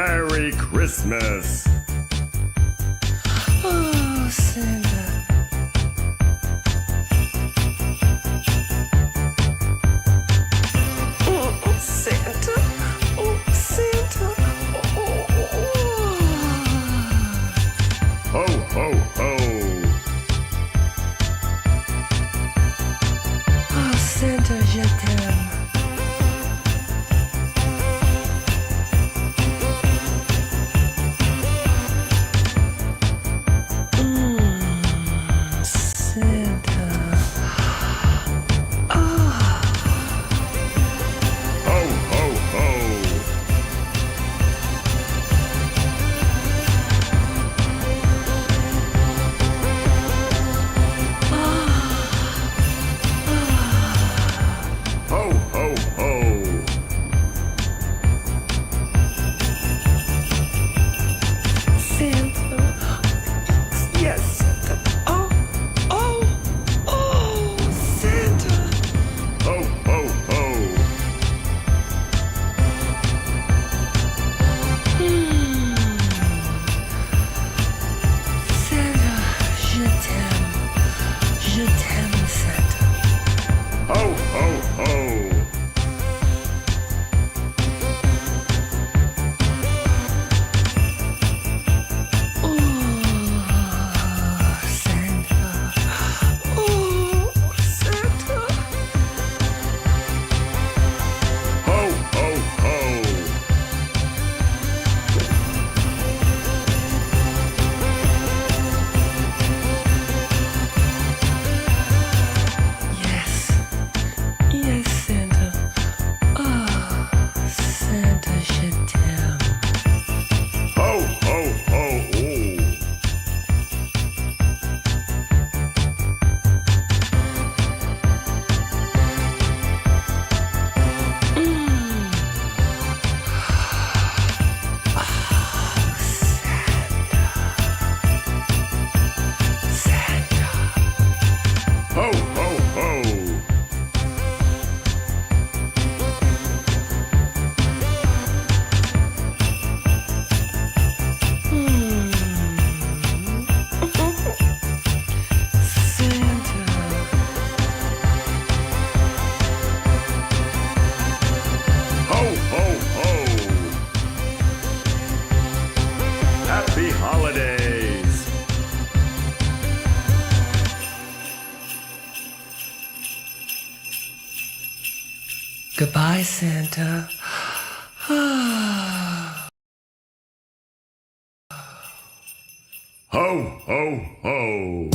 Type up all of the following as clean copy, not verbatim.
Merry Christmas! Oh, Santa. Oh, Santa. Oh, Santa. Ho, ho, ho! Oh, Santa, je t'aime. Santa. Ho, ho, ho! Ho, ho, ho! Santa. Yes, Santa. Oh, oh, oh, Santa. Ho, ho, ho! Santa, je t'aime. Je t'aime, Santa. Ho, ho, ho! Oh, Santa. Oh, Santa. Ho, ho, ho! Yes. Yes, Santa. Oh, Santa, je t'aime. Ho, ho, ho! Ooh. Santa. Ho, ho, ho! Santa. Ho, ho, ho! Happy holidays! Goodbye, Santa. Ho, ho, ho!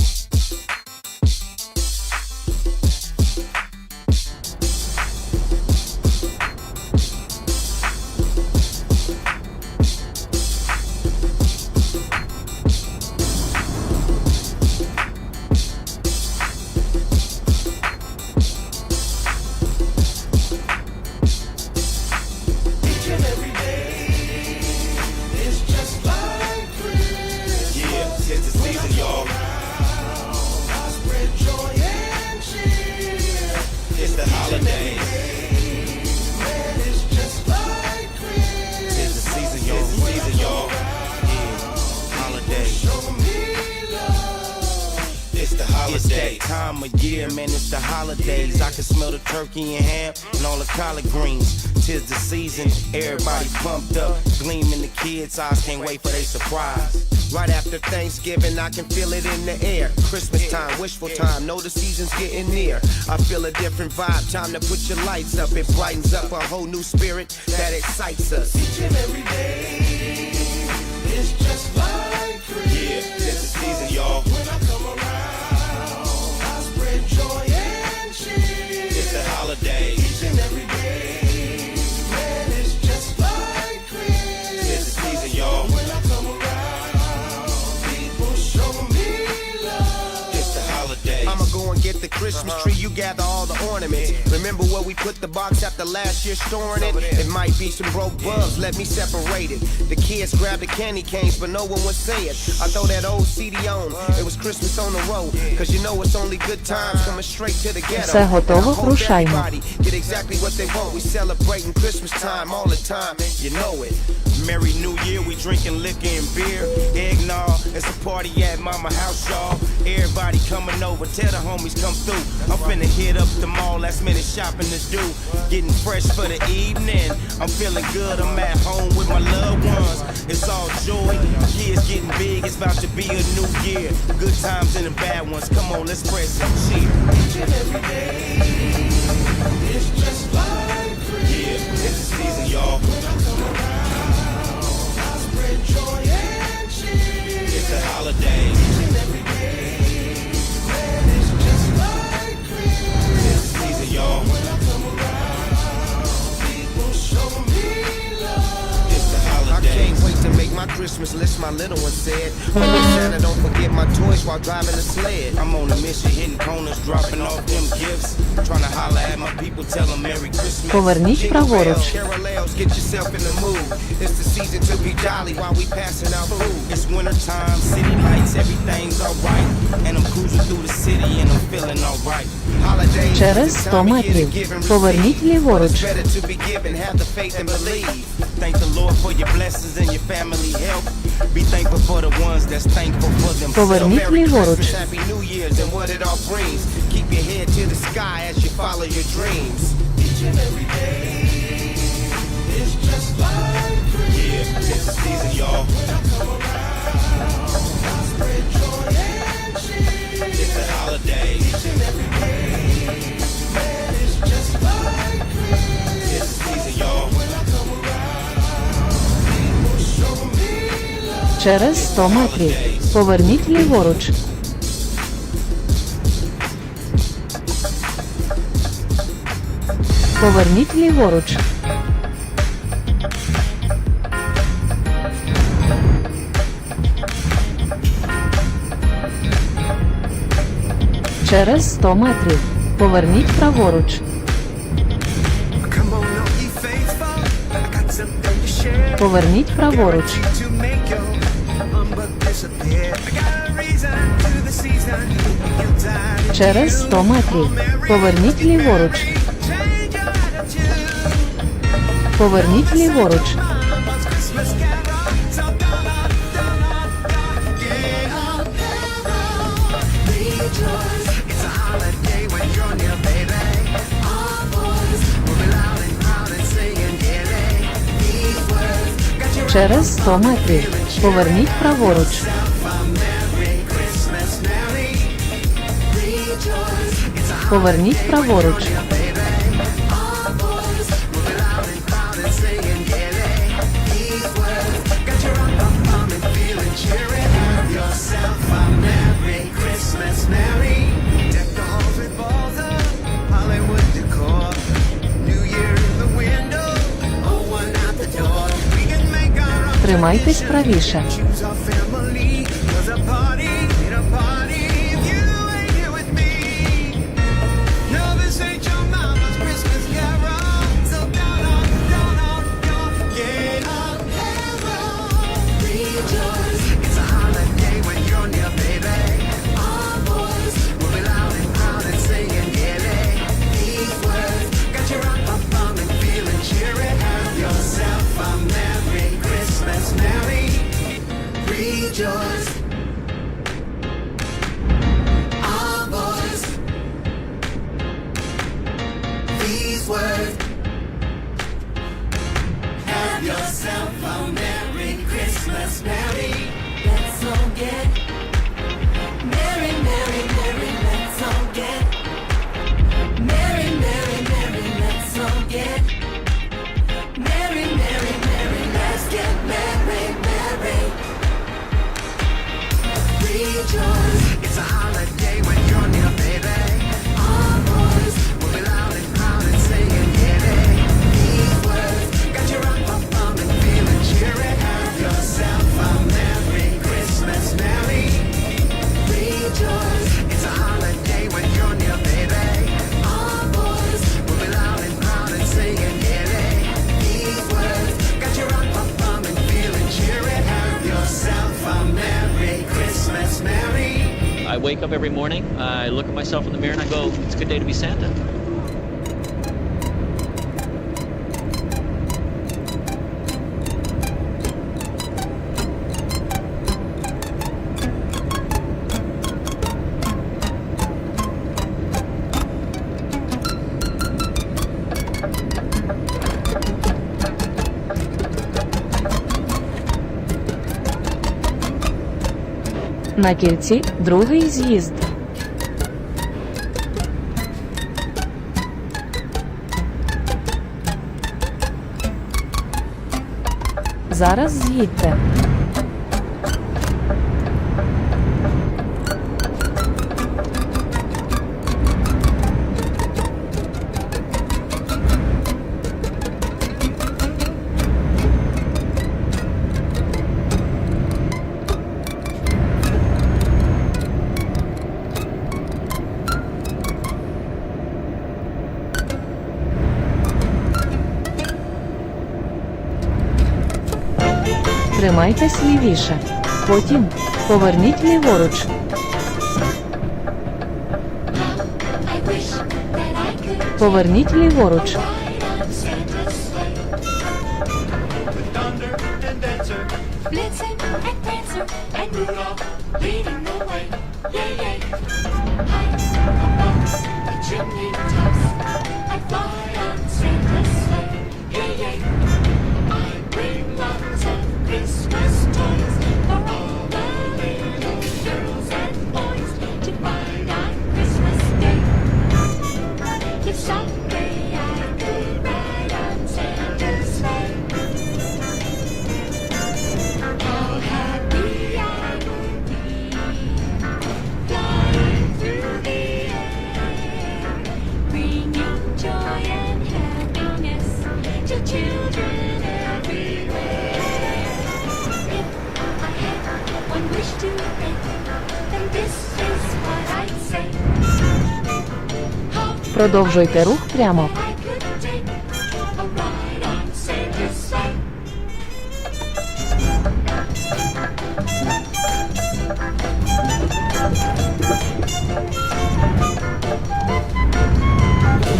Yeah, tis the season, y'all. It's the holidays. Tis the season, y'all. Season, y'all. Yeah, holidays. It's the holidays. It's that time of year, man. It's the holidays. I can smell the turkey and ham and all the collard greens. Tis the season, everybody pumped up, gleaming. The kids' eyes can't wait for their surprise. Right after Thanksgiving, I can feel it in the air. Christmas time, wishful time, know the season's getting near. I feel a different vibe, time to put your lights up. It brightens up a whole new spirit that excites us. Each and every day is just like Christmas. Yeah, it's the season, y'all. When I come around, I spread joy and cheer. It's the holidays. Each and every day, man, it's just like Christmas. It's the season, y'all. When I come around, people show me love. It's the holidays. I'ma go and get the Christmas tree, you gather all the ornaments. Remember where we put the box after last year storing it? It might be some broke bugs, let me separate it. The kids grab the candy canes, but no one would say it. I throw that old CD on, it was Christmas on the road. Cause you know it's only good times coming straight to the ghetto. Все готово, рушаймо. Get exactly what they want, we celebrating Christmas time all the time. You know it. Merry New Year, we drinking liquor and beer. Eggnog, it's a party at mama house, y'all. Everybody coming over, tell the homies come through. I'm finna hit up the mall, last minute shopping to do. Getting fresh for the evening. I'm feeling good, I'm at home with my loved ones. It's all joy, kids getting big, it's about to be a new year. Good times and the bad ones, come on, let's spread some cheer. Each and every day, it's just like Christmas. Yeah, it's the season, y'all. When I come around, I spread joy and cheer. It's the holidays. Each and every day, man, it's just like Christmas. It's the season, y'all. When I come around, people show me love. It's the holidays. I can't wait to make my Christmas list, my little one said. Holy Santa, don't forget my toys while driving the sled. I'm on a mission, hitting corners, dropping off them gifts. Trying to holler at my people, tell them Merry Christmas. Поверніть праворуч. Carols, get yourself in the mood. It's the season to be jolly while we passing out food. It's winter time, city lights, everything's alright. And I'm cruising through the city and I'm feeling alright. Holidays, Через 100 метрів. Поверніть ліворуч. It's better to be given, have the faith and believe. Thank the Lord for your blessings and your family health. Be thankful for the ones that's thankful for themselves. Поверніть Merry ліворуч. Christmas, Happy New Year's and what it all brings. Keep your head to the sky as you follow your dreams. Each and every day is just like Christmas. Yeah, it's the season, y'all. When I come around, I spread joy and cheer. It's the holidays. Each and every day, man, it's just like Christmas. It's the season, y'all. When I come around, people show me love. Через 100 метрів. Поверніть ліворуч. Поверніть ліворуч. Через 100 метрів. Поверніть праворуч. Come on, all ye faithful, I got something to share. Поверніть праворуч. To make your humbug disappear. I got a reason to the season. You're tired. Через 100 метрів. Поверніть ліворуч. Change your attitude. Поверніть ліворуч. Mama's Christmas carol. So get up, rejoice. It's a holiday when you're near, baby. Our boys will be loud and proud and singing gaily. These words got you Через 100 метрів. Поверніть праворуч. Поверніть праворуч. Тримайтесь правіше. Choose our family, 'cause a party ain't a party if you ain't here with me. No, this ain't your mama's Christmas carol. So down on, get up, rejoice. It's a holiday when you're near, baby. Our boys will be loud and proud and singing gaily. These words got you and feeling cheery. Have yourself a Merry Christmas, Merry rejoice. Our boys, these words. Have yourself a Merry Christmas, Merry. Let's all get merry, merry, merry. Let's all get merry, merry, merry. Let's all get merry, merry, merry. Let's get merry, merry. Rejoice. It's a holiday when you're near, baby. Our boys will be loud and proud and singing gaily. These words got you and feeling cheery. Have yourself a Merry Christmas, Merry rejoice. It's a holiday when you're near, baby. Our boys will be loud and proud and singing gaily. These words got you and feeling cheery. Have yourself a Merry Christmas, Merry. I wake up every morning, I look at myself in the mirror and I go, it's a good day to be Santa. На кільці другий з'їзд. Зараз з'їдьте. Тримайтесь лівіше. Потім поверніть ліворуч. Поверніть ліворуч. Продовжуйте рух прямо.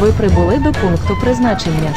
Ви прибули до пункту призначення.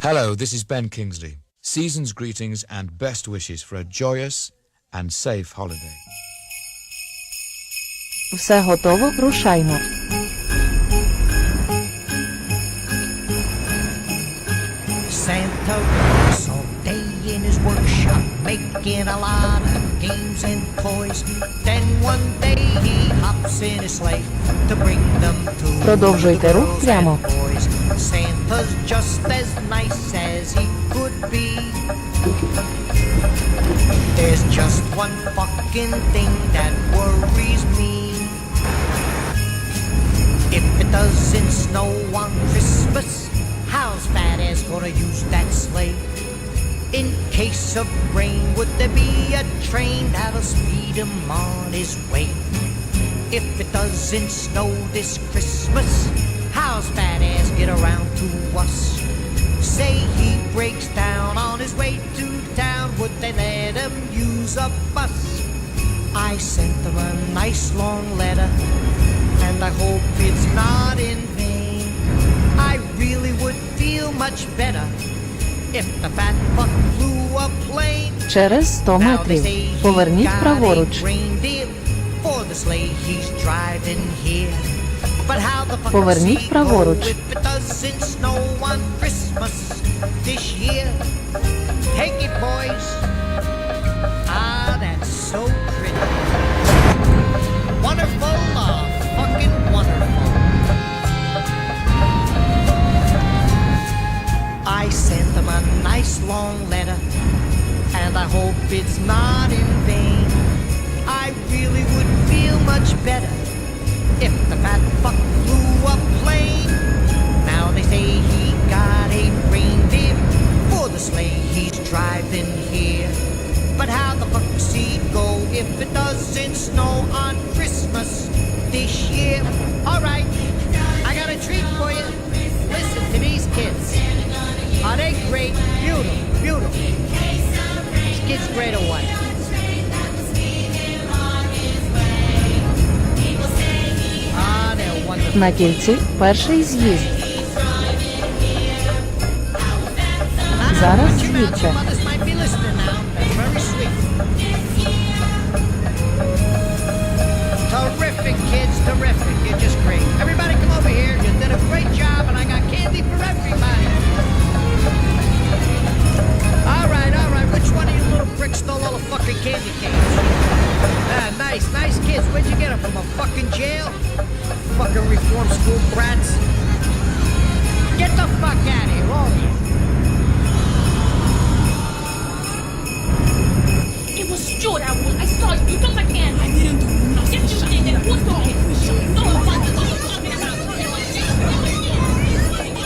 Hello, this is Ben Kingsley. Season's greetings and best wishes for a joyous and safe holiday. Все готово, рушаймо. Santa works all day in his workshop, making a lot of games and toys. Then one day he hops in his sleigh to bring them to Продовжуйте the рух girls прямо. and boys. Santa's just as nice as he could be. There's just one fucking thing that worries me. If it doesn't snow on Christmas, how's fat ass gonna use that sleigh? In case of rain, would there be a train that'll speed him on his way? If it doesn't snow this Christmas, how's fat ass get around to us? Say he breaks down on his way to town, would they let him use a bus? I sent him a nice long letter, and I hope it's not in vain. I really would feel much better if the fat fuck flew a plane. Через 100 Now they метрів. say he Поверніть got праворуч. a reindeer for the sleigh he's driving here. But how the fuck Поверніть does he праворуч. go if it doesn't snow on Christmas this year? Take it, boys. Ah, that's so pretty. Wonderful, fucking wonderful. I sent them a nice long letter, and I hope it's not in vain. I really would feel much better if the fat fuck flew a plane. Now they say he got a reindeer for the sleigh he's driving here. But how the fuck does he go if it doesn't snow on Christmas this year? Alright, I got a treat for you. Listen to these kids. Are they great? Beautiful, beautiful. These kids great or what? Ah, they're wonderful. На кільці перший з'їзд. Зараз Your звідти. mothers might be listening now. That's very sweet. Terrific, kids, terrific. You're just great. Everybody come over here. You did a great job, and I got candy for everybody. All right. Which one of you little pricks stole all the fucking candy canes? Ah, nice kids. Where'd you get them from? A fucking jail? Fucking reform school brats. Get the fuck out of here, all of you. It was sure that was. I saw you. You took my candy. I didn't do nothing. Yes, you did. Who's talking? No, what are you talking about?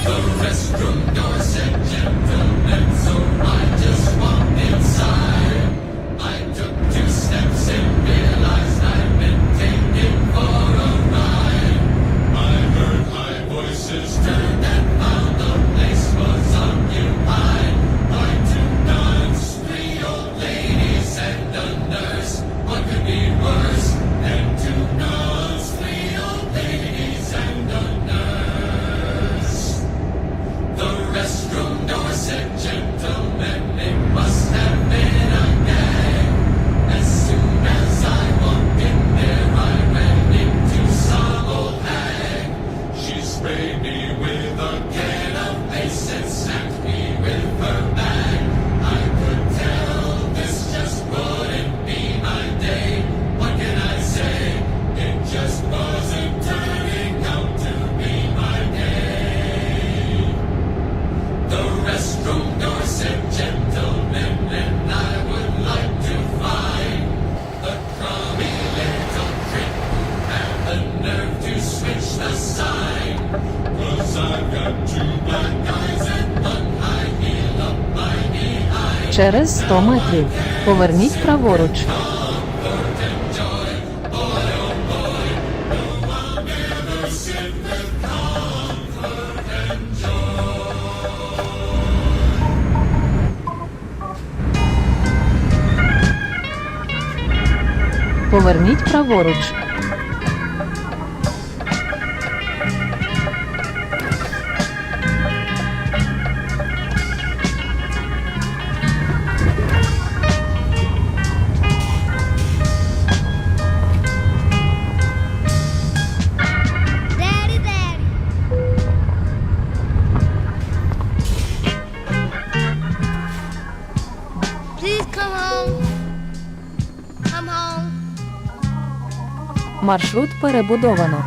The restroom door said gentlemen, so I just walked inside. I took 2 steps and realized I'd been taken for a ride. I heard high voices turned and found the place was occupied by 2 nuns, 3 old ladies and a nurse. What could be worse than 2 nuns, 3 old ladies and a nurse? The restroom door said gentlemen, it must have been a gag. As soon as I walked in there, I ran into some old hag. She sprayed me with a can of paste and snapped me with her bag. I could tell this just wouldn't be my day. What can I say? It just wasn't turning out to be my day. The restroom door said gentlemen, and I would like to find the crummy little prick who had the nerve to switch the sign. 'Cause I've got 2 black eyes and 1 high heel up my behind. Через 100 метрів. Поверніть праворуч. Поверніть праворуч. Come home. Come home. Маршрут перебудовано.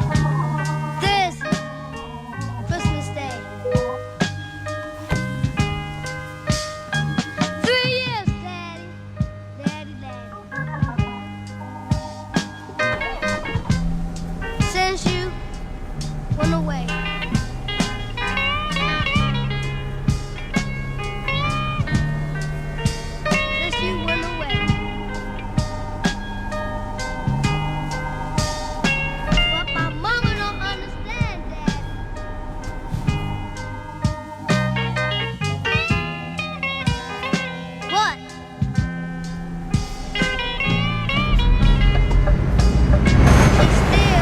This Christmas Day. 3 years, Daddy. Daddy, Daddy. Since you went away. Since you went away. But my mama don't understand, Dad. What?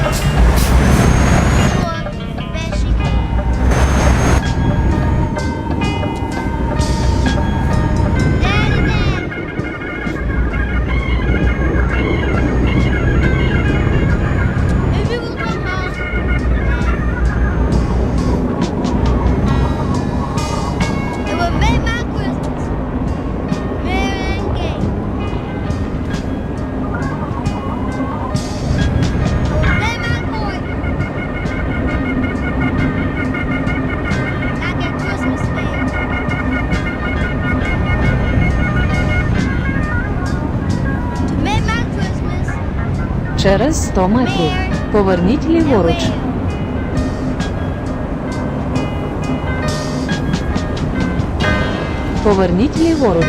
She still doing the best she can. Daddy, Daddy. If you will come home, it would make my Christmas merry and gay. It would play my chord like a Christmas fair. To make my Christmas Через 100 метрів. Поверніть ліворуч. Поверніть ліворуч.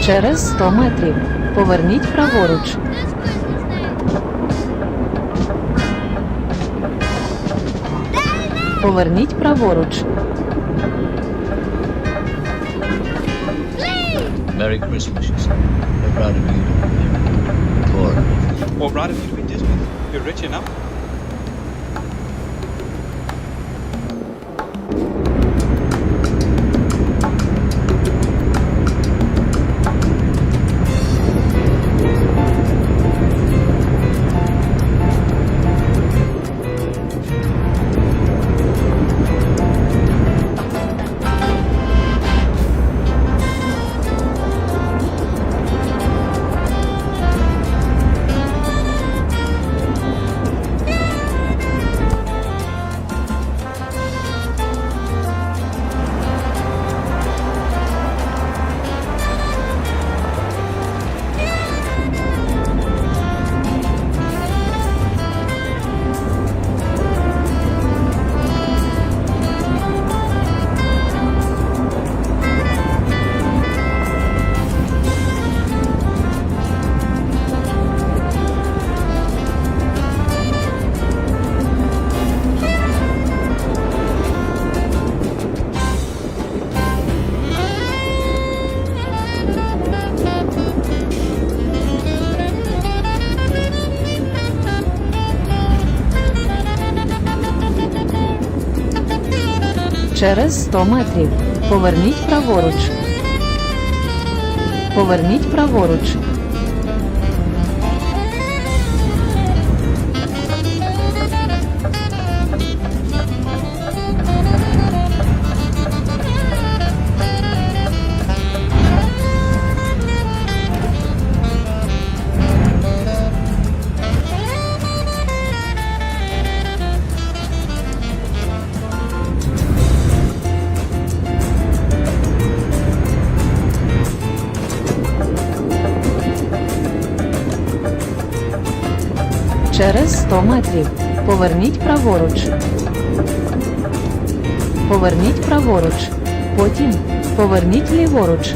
Через 100 метрів. Поверніть праворуч. this Christmas Day. Поверніть праворуч. Please. Merry Christmas, she said. We're proud of you. Poor. Well, proud of you to be Disney. You're rich enough. Через 100 метрів. Поверніть праворуч. Поверніть праворуч. Через 100 метрів. Поверніть праворуч. Поверніть праворуч. Потім поверніть ліворуч.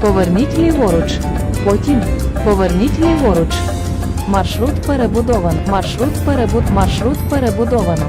Поверніть ліворуч. Потім поверніть ліворуч. Маршрут перебудовано. Маршрут перебудовано.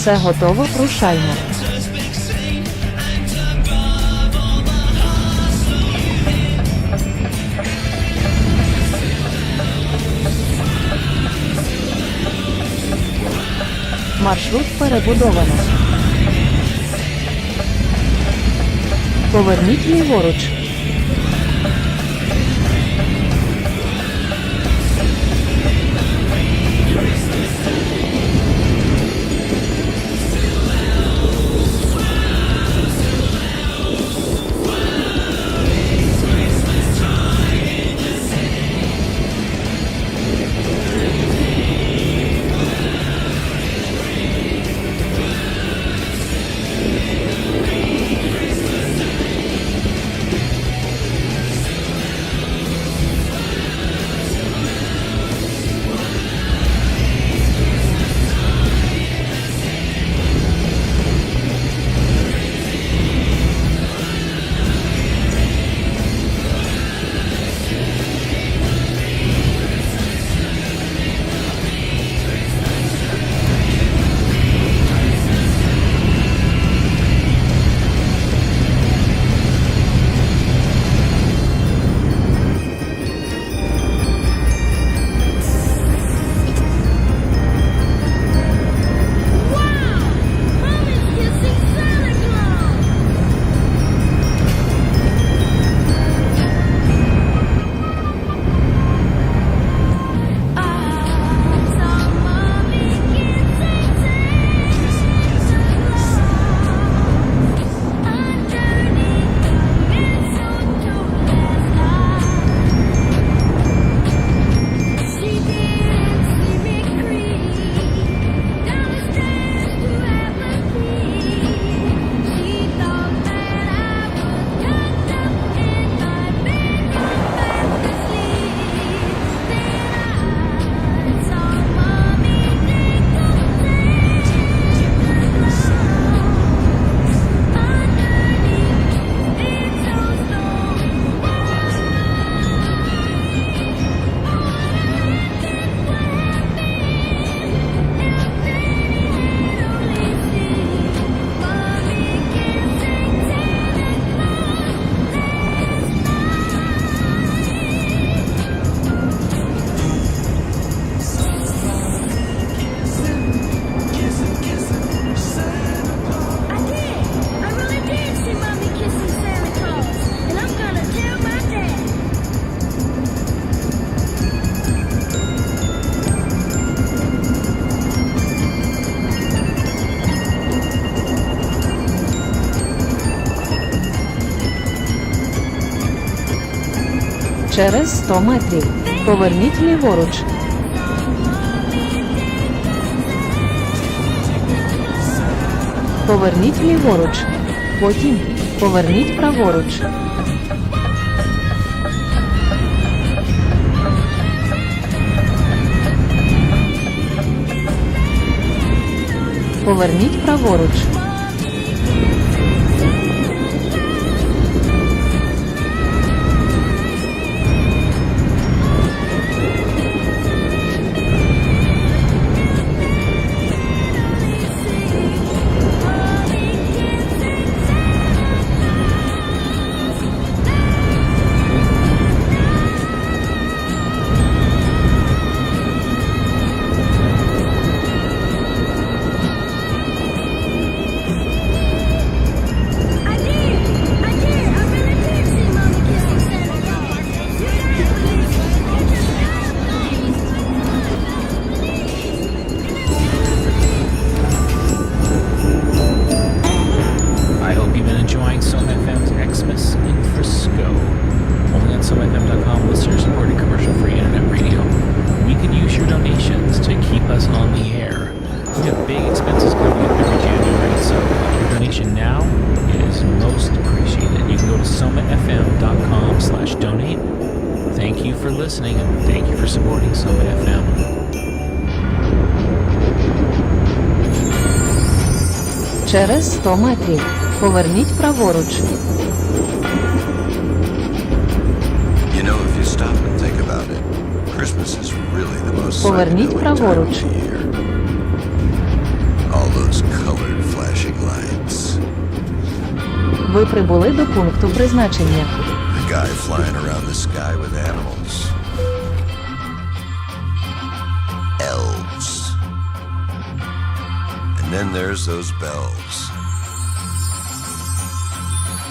Все готово, рушаймо. Маршрут перебудовано. Поверніть ліворуч. Через 100 метрів. Поверніть ліворуч. Поверніть ліворуч. Потім поверніть праворуч. Поверніть праворуч. Listening and thank you for supporting Summit FM. Через 100 метрів. Поверніть праворуч. You know, if you stop and think about it, Christmas is really the most Поверніть psychedelic time праворуч. of the year. All those colored flashing lights. Ви прибули до пункту призначення. A guy flying around the sky with animals. Elves. And then there's those bells.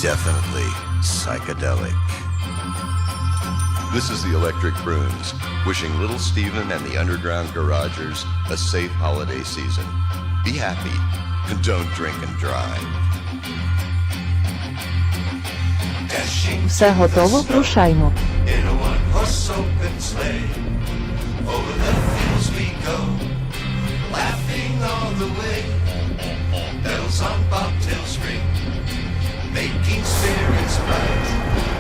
Definitely psychedelic. This is the Electric Bruins, wishing little Stephen and the underground garagers a safe holiday season. Be happy and don't drink and drive. Все готово, рушаймо. In a one-horse open sleigh, over the fields we go, laughing all the way. Bells on bobtail string, making spirits bright.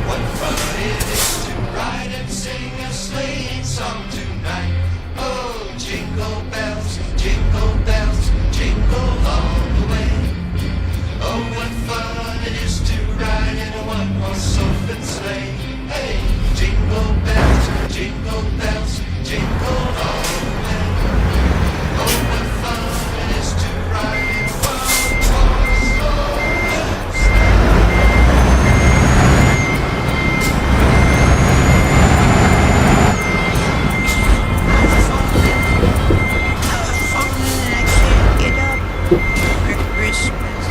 What fun it is to ride and sing a sleighing song tonight. Oh, jingle bells, jingle all the way. Oh, what fun it is to ride in a one-horse open sleigh. Hey, jingle bells, jingle all the way. Oh, what fun it is to ride in a one-horse open sleigh. I can't get up for Christmas.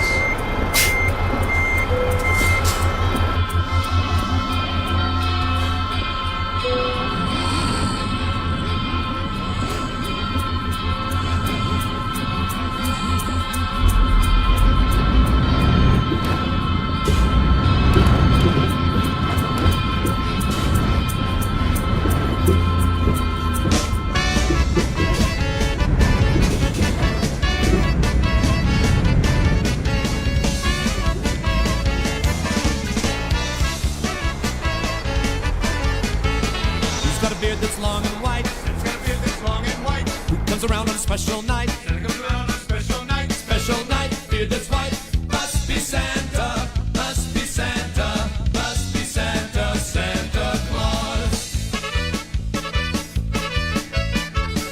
Got a beard that's long and white. He's got a beard that's long and white. Who comes around on a special night? Santa comes around on a special night. Special night, beard that's white. Must be Santa. Must be Santa. Must be Santa. Santa Claus.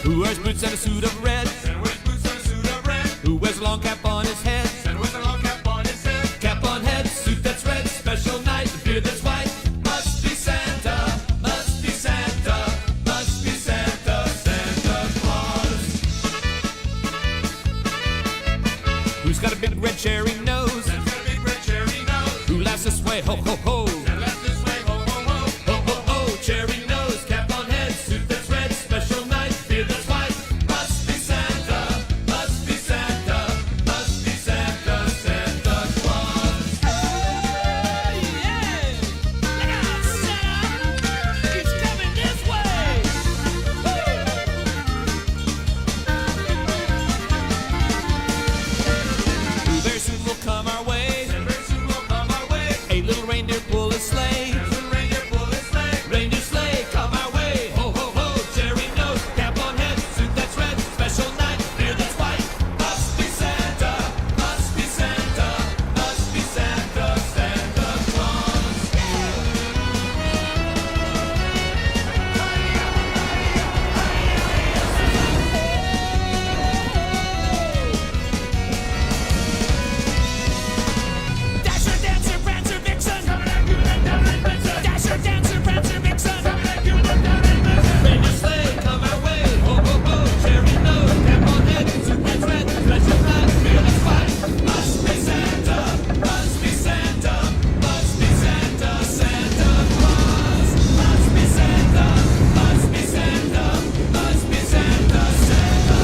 Who wears boots and a suit of red? Santa wears boots and a suit of red. Who wears a long cap on his head? Santa wears a long cap on his head. Cap on head, suit that's red. Special night, the beard that's white. Must be Santa. Must be Santa. Must be Santa. Santa Claus. Who's got a big red cherry nose? Santa's got a big red cherry nose. Who laughs this way? Ho ho ho. Santa laughs this way. Ho ho ho. Ho ho ho. Cherry nose, cap on head, suit that's red. Special night, beard that's white. Must be Santa. Must be Santa. Must be Santa. Santa Claus. Hey, yeah. Look out, Santa. a sleigh. Reindeer pull a sleigh. Reindeer sleigh, come our way. Ho, ho, ho, cherry nose, cap on head, suit that's red, special night, beer that's white. Must be Santa, must be Santa, must be Santa, Santa Claus. Dasher, Dancer, Prancer, Vixen. Dasher, Dancer, Prancer, Vixen. Reindeer sleigh, come our way. Ho, ho, ho, cherry nose, cap on head, suit that's red, special night, beer that's white. Must be Santa, must be Santa, must be Santa, Santa Claus. Must be Santa, must be Santa, must be Santa, Santa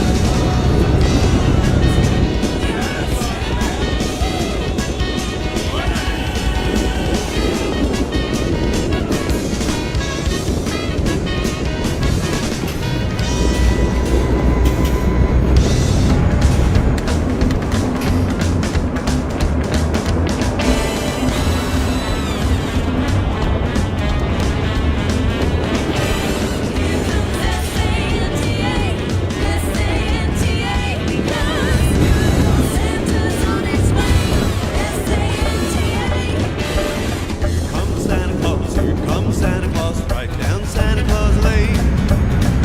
Come Santa Claus, here comes Santa Claus, right down Santa Claus Lane.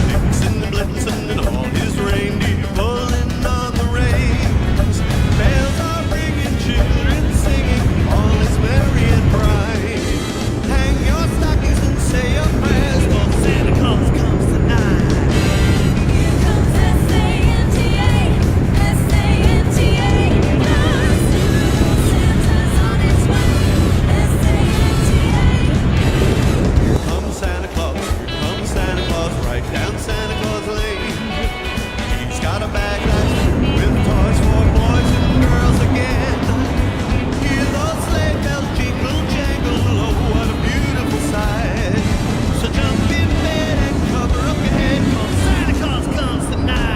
Blitzen and Blitzen and all his reindeer pulling on the reins. Bells are ringing, children singing, all is merry and bright. Hang your stockings and say your prayers, for Santa Claus comes tonight. Come Santa Claus, right down Santa Claus Lane. He's got a bag that's with toys for boys and girls again. Hear those sleigh bells jingle jangle, oh what a beautiful sight. So jump in bed and cover up your head, 'cause Santa Claus comes tonight.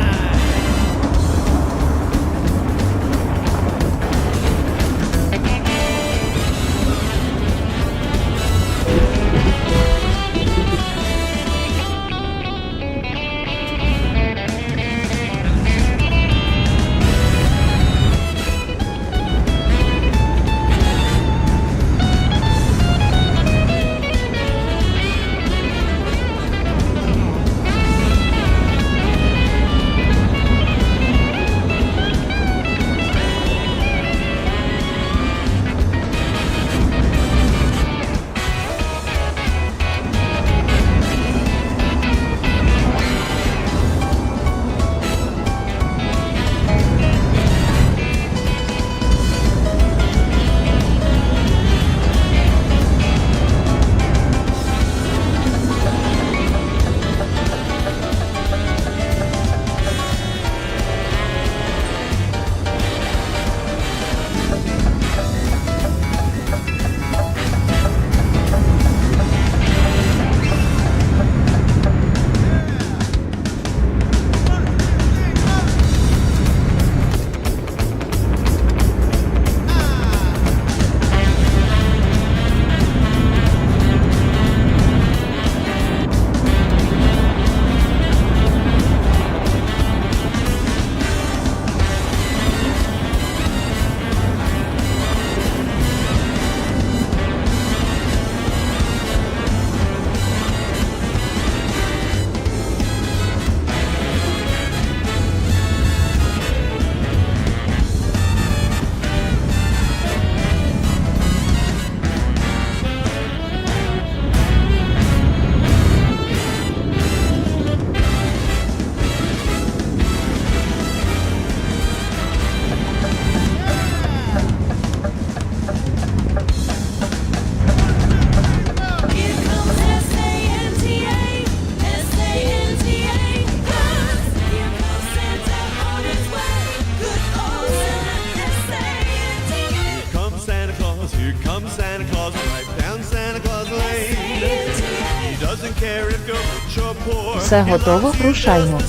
Все готово, рушаймо.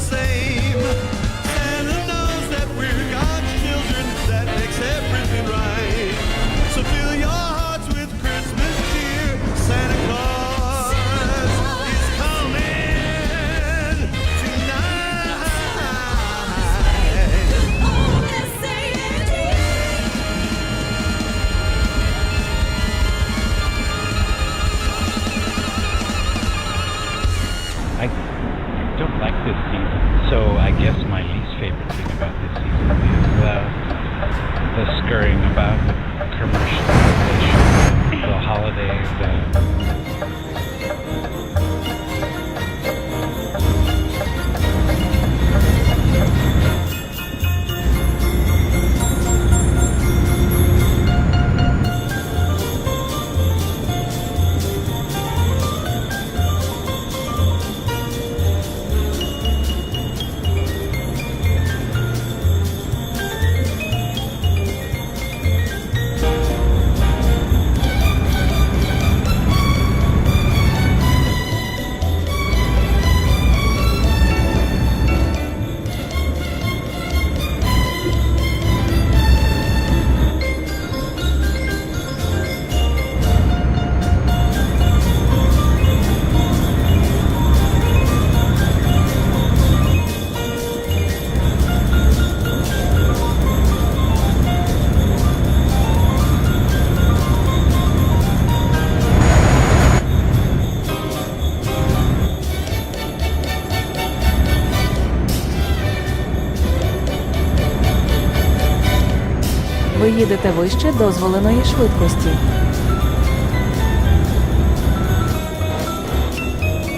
їдете вище дозволеної швидкості.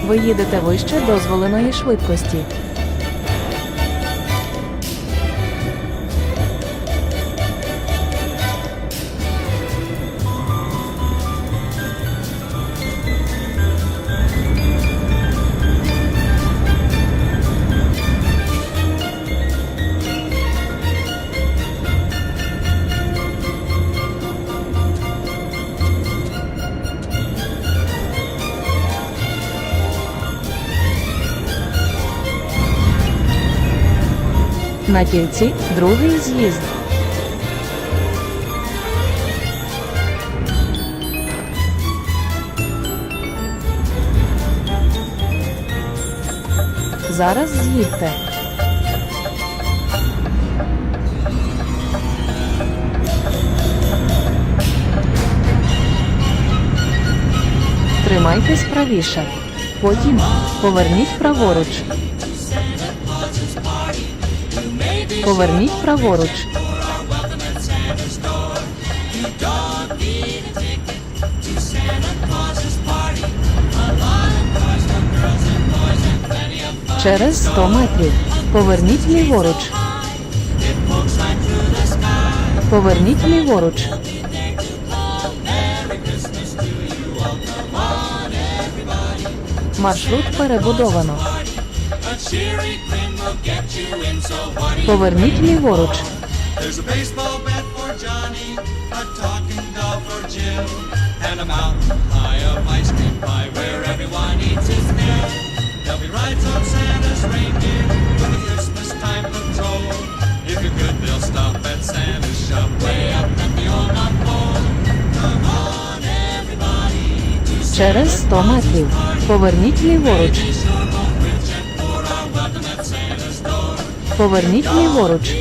Ви їдете вище дозволеної швидкості. На кільці другий з'їзд. Зараз з'їдьте. Тримайтесь правіше. Потім поверніть праворуч. Поверніть праворуч. Через 100 метрів. Поверніть ліворуч. Поверніть ліворуч. Маршрут перебудовано. Поверніть ліворуч. There's a baseball bat for Johnny, a talking doll for Jill, and a mountain high of ice cream pie where everyone eats his fill. There'll be rides on Santa's reindeer with a Christmas time patrol. If you're good, they'll stop at Santa's shop way up at the old North Pole. Come on, everybody, to Через 100 метрів. Поверніть ліворуч. Поверніть ліворуч.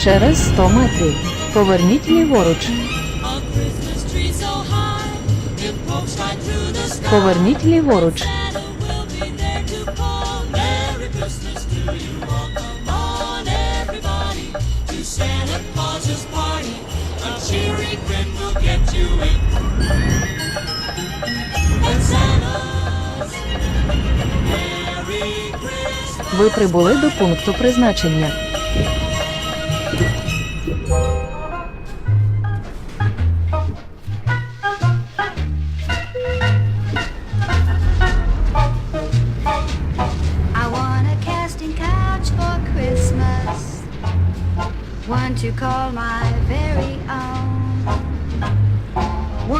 Через 100 метрів. Поверніть ліворуч. Поверніть ліворуч. Ви прибули до пункту призначення. One to call my very own,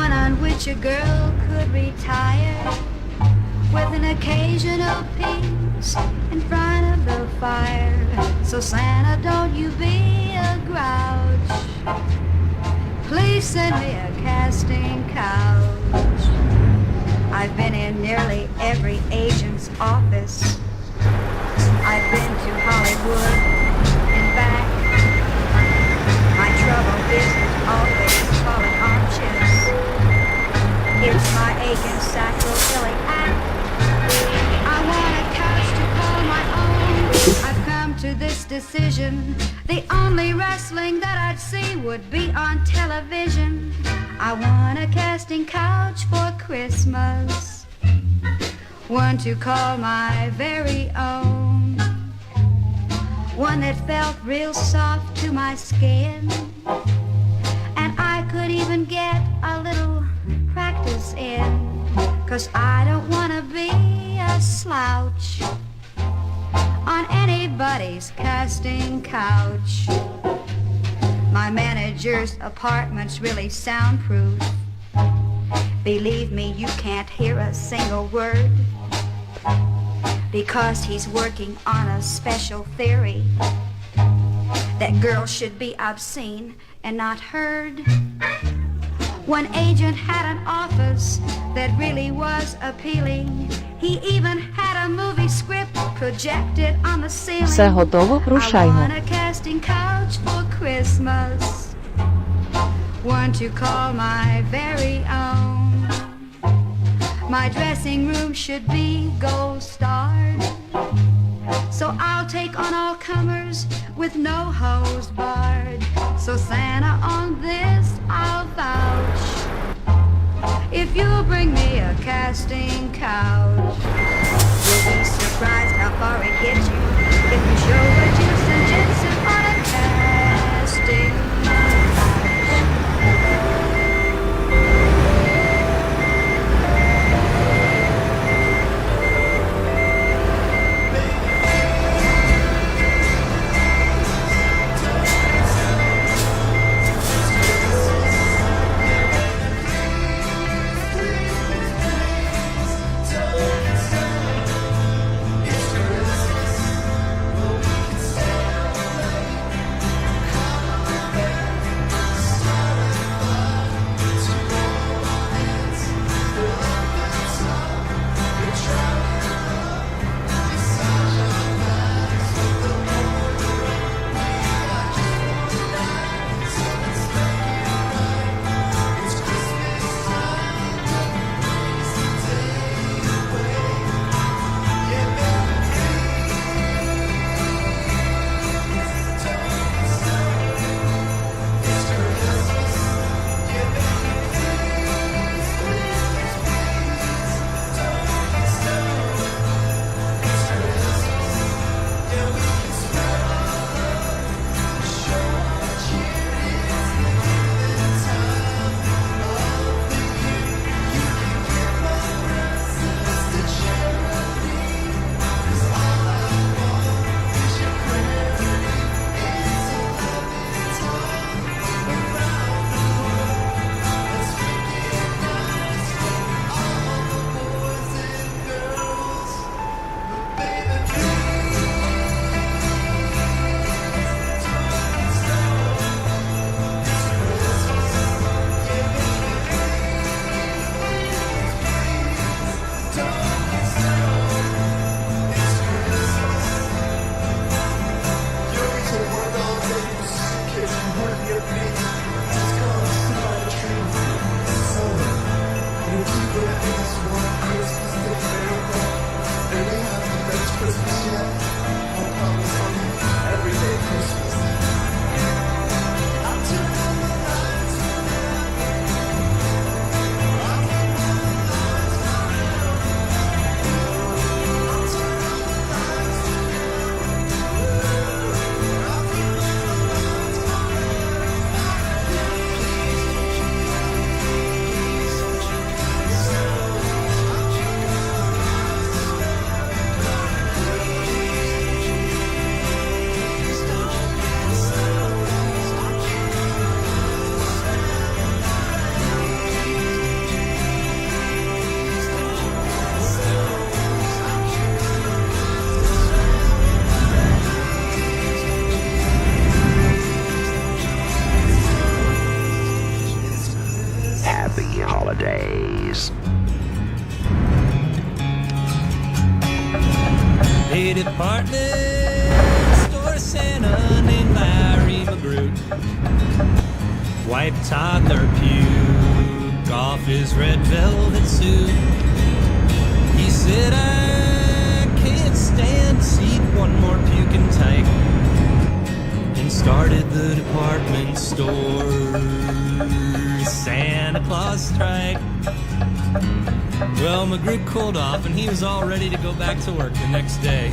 one on which a girl could retire with an occasional piece in front of the fire. So Santa, don't you be a grouch, please send me a casting couch. I've been in nearly every agent's office, I've been to Hollywood and back. My trouble isn't always falling on chips, it's my aching sacroiliac. I want a couch to call my own. I've come to this decision, the only wrestling that I'd see would be on television. I want a casting couch for Christmas, one to call my very own, one that felt real soft to my skin, and I could even get a little practice in, 'cause I don't want to be a slouch on anybody's casting couch. My manager's apartment's really soundproof. Believe me, you can't hear a single word, because he's working on a special theory that girls should be obscene and not heard. One agent had an office that really was appealing, He even had a movie script projected on the ceiling. Все готово, I рушаймо. want a casting couch for Christmas. One to call my very own. My dressing room should be gold starred. So I'll take on all comers with no hose barred. So Santa, on this I'll vouch. If you'll bring me a casting couch, you'll be surprised how far it gets you. If you show a juice and Jensen on a casting holidays. A department store Santa named Larry McGroot wiped toddler puke off his red velvet suit. He said, I can't stand to see one more puking tyke, and started the department store Santa Claus strike. Well, McGroot cooled off and he was all ready to go back to work the next day,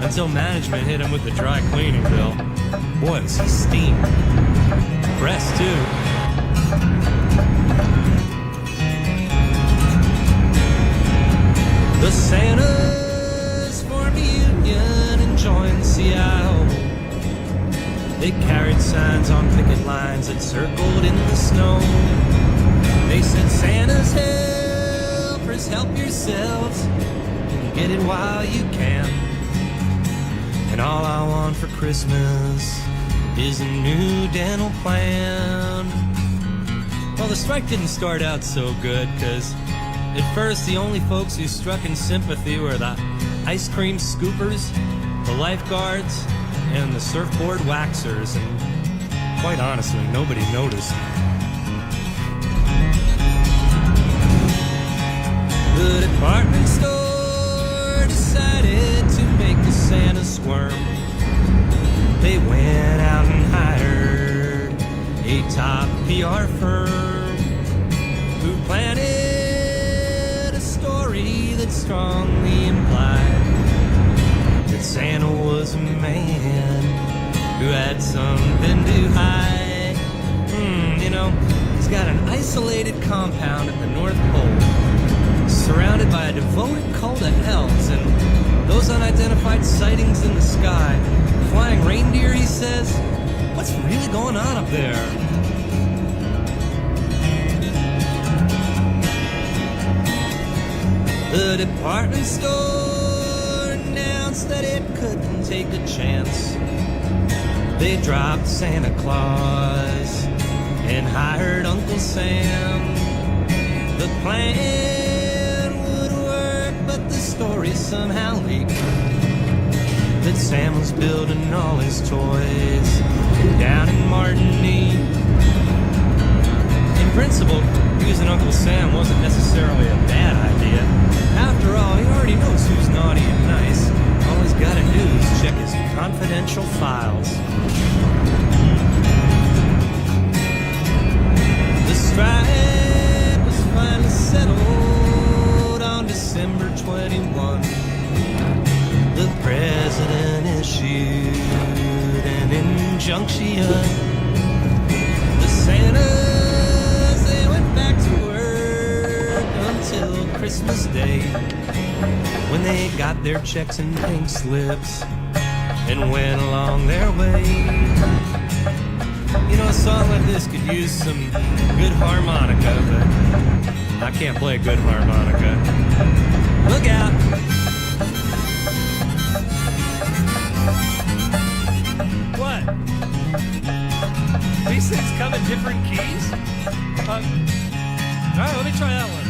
until management hit him with the dry cleaning bill. Boy, was he steamed. Pressed too. The Santas formed a union and joined the CIO. They carried signs on picket lines that circled in the snow. They said, Santa's helpers, help yourselves, and get it while you can. And all I want for Christmas is a new dental plan. Well, the strike didn't start out so good, 'cause At first, the only folks who struck in sympathy were the ice cream scoopers, the lifeguards, and the surfboard waxers, and quite honestly, nobody noticed. The department store decided to make the Santa squirm. They went out and hired a top PR firm who planted a story that strongly implied that Santa was a man who had something to hide. You know, he's got an isolated compound at the North Pole, surrounded by a devoted cult of elves and those unidentified sightings in the sky. Flying reindeer, he says. What's really going on up there? The department store announced that it couldn't take a chance. They dropped Santa Claus and hired Uncle Sam. The plan would work, but the story somehow leaked that Sam was building all his toys down in Martinique. In principle, using Uncle Sam wasn't necessarily a bad idea. After all, he already knows who's naughty and nice. All he's gotta do is check his confidential files. The strike was finally settled on December 21. The president issued an injunction. The Santas, they went back to work until Christmas Day, when they got their checks and pink slips and went along their way. You know, a song like this could use some good harmonica, but I can't play good harmonica. Look out! What? These things come in different keys? Alright, let me try that one.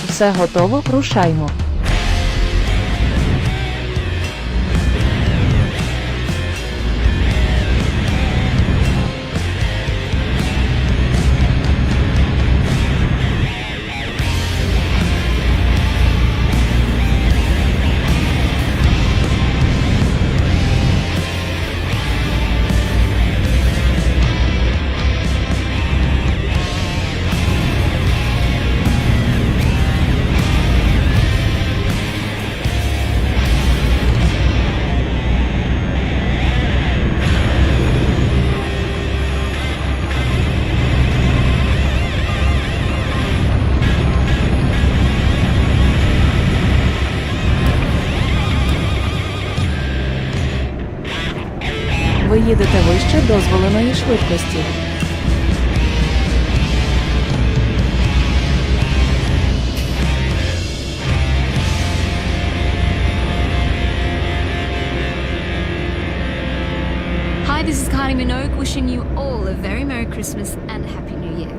Все готово, рушаймо. їдете вище дозволеної швидкості. Hi, this is Kylie Minogue wishing you all a very Merry Christmas and a Happy New Year.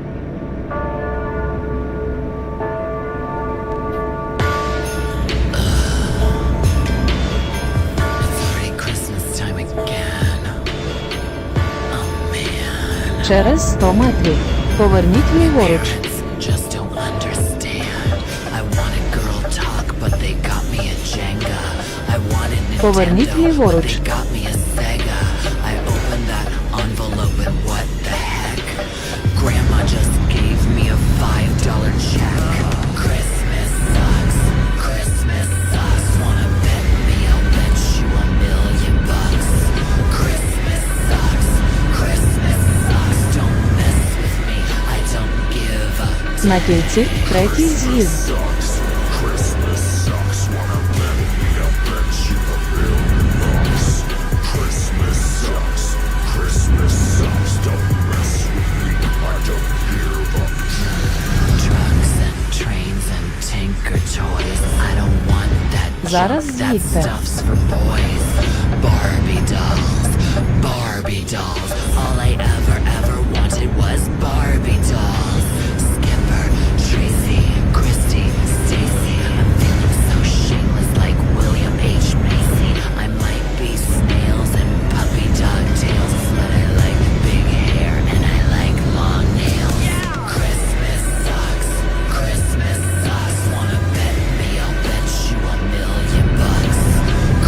Через 100 метрів. Поверніть ліворуч. Поверніть ліворуч. На кільці третій з'їзд. Зараз з'їдьте. Barbie dolls. All I ever wanted was Barbie dolls. Skipper, Tracy, Christy, Stacy. I'm feeling so shameless like William H. Macy. I might be snails and puppy dog tails, but I like big hair and I like long nails. Christmas sucks. Christmas sucks. Wanna bet me? I'll bet you $1,000,000.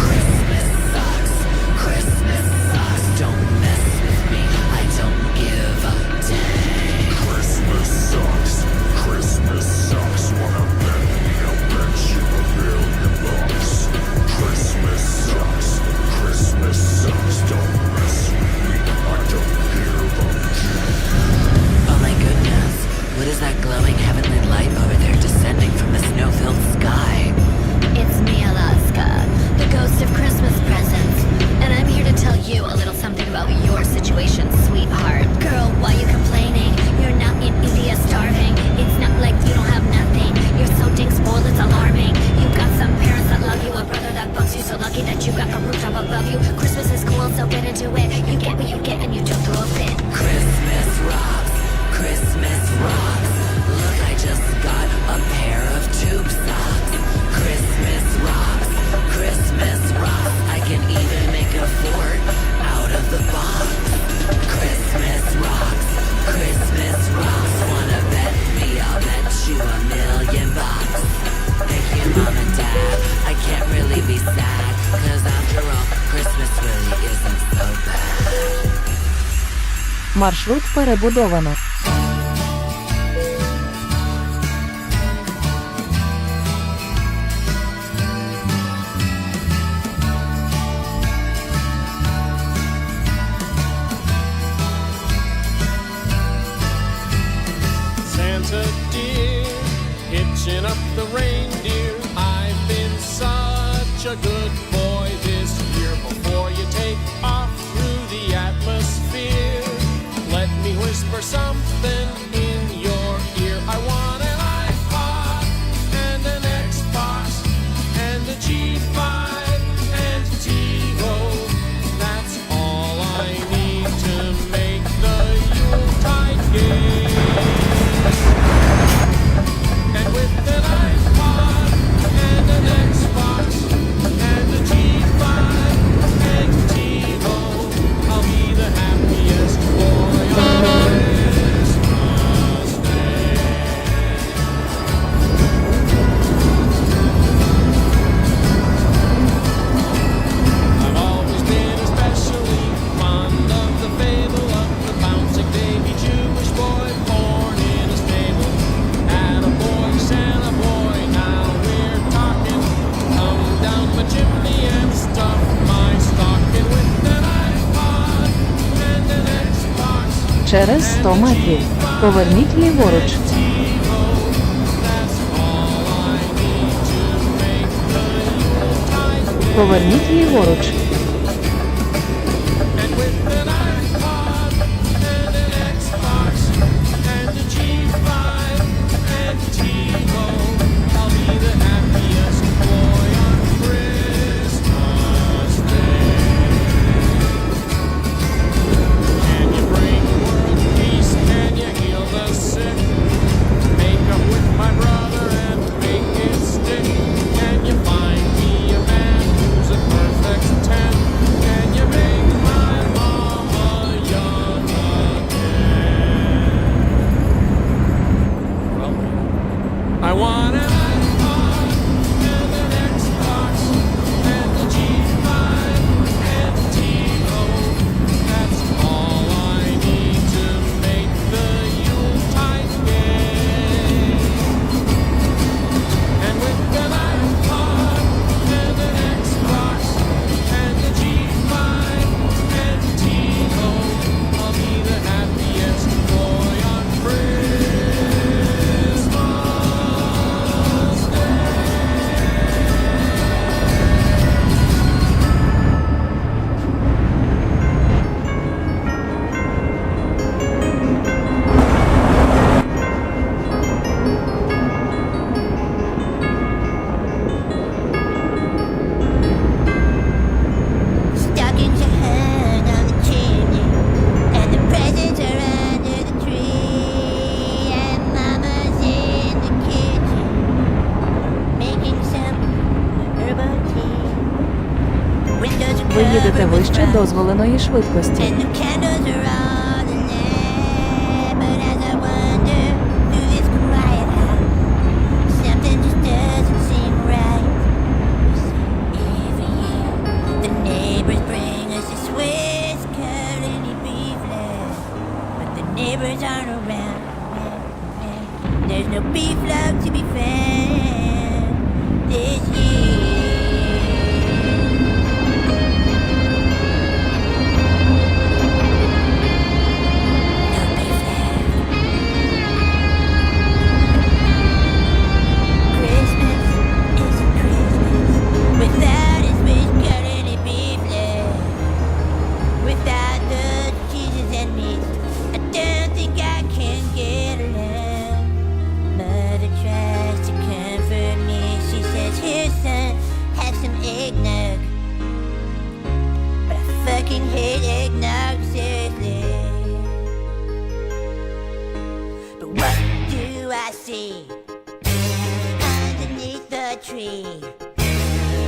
Christmas sucks. Christmas sucks. Don't mess with me. I don't give a dang. Christmas sucks. Christmas sucks. Wanna bet me? I'll bet you $1,000,000. Christmas sucks. Christmas sucks. Don't mess with me. I don't give a damn. Oh my goodness. What is that glowing heavenly light over there descending from the snow-filled sky? It's me, Alaska, the ghost of Christmas presents. And I'm here to tell you a little something about your situation, sweetheart. Girl, why you complaining? You're not in India starving. It's not like you don't have nothing. You're so dang spoiled, it's alarming. You got some parents that love you, a brother that bugs you, so lucky that you got a rooftop above you. Christmas is cool, so get into it. You get what you get and you jump through a fit. Christmas rocks. Christmas rocks. Look, I just got a pair of tube socks. Christmas rocks. Christmas rocks. I can even make a fort out of the box. Christmas rocks. Christmas rocks. Wanna bet me? I'll bet you $1,000,000. Thank you, Mom and Dad. I can't really be sad, 'cause after all, Christmas really isn't so bad. Маршрут перебудовано. Santa dear, hitching up the reindeer. I've been such a good boy this year. Before you take off through the atmosphere, let me whisper something in your ear. I want an iPod and an Xbox and a G5 and TiVo. That's all I need to make the Yuletide game. And with an iPod and an Xbox and a G5 and TiVo, I'll be the happiest boy on Christmas Day. I've always been especially fond of the fable of the bouncing baby Jewish boy born in a stable. Attaboy, Santa boy, now we're talking. Come down my chimney and stuff my stocking with an iPod and an Xbox. Через 100 метрів. Поверніть ліворуч. TiVo. That's all I need to make the Yuletide day. Поверніть ліворуч. And with an дозволеної швидкості. And the candles are all alight, but as I wander through this quiet house, something just doesn't seem right. Every year, the neighbors bring us a Swiss curly beef leg, but the neighbors aren't around. There's no beef lug to be found this year.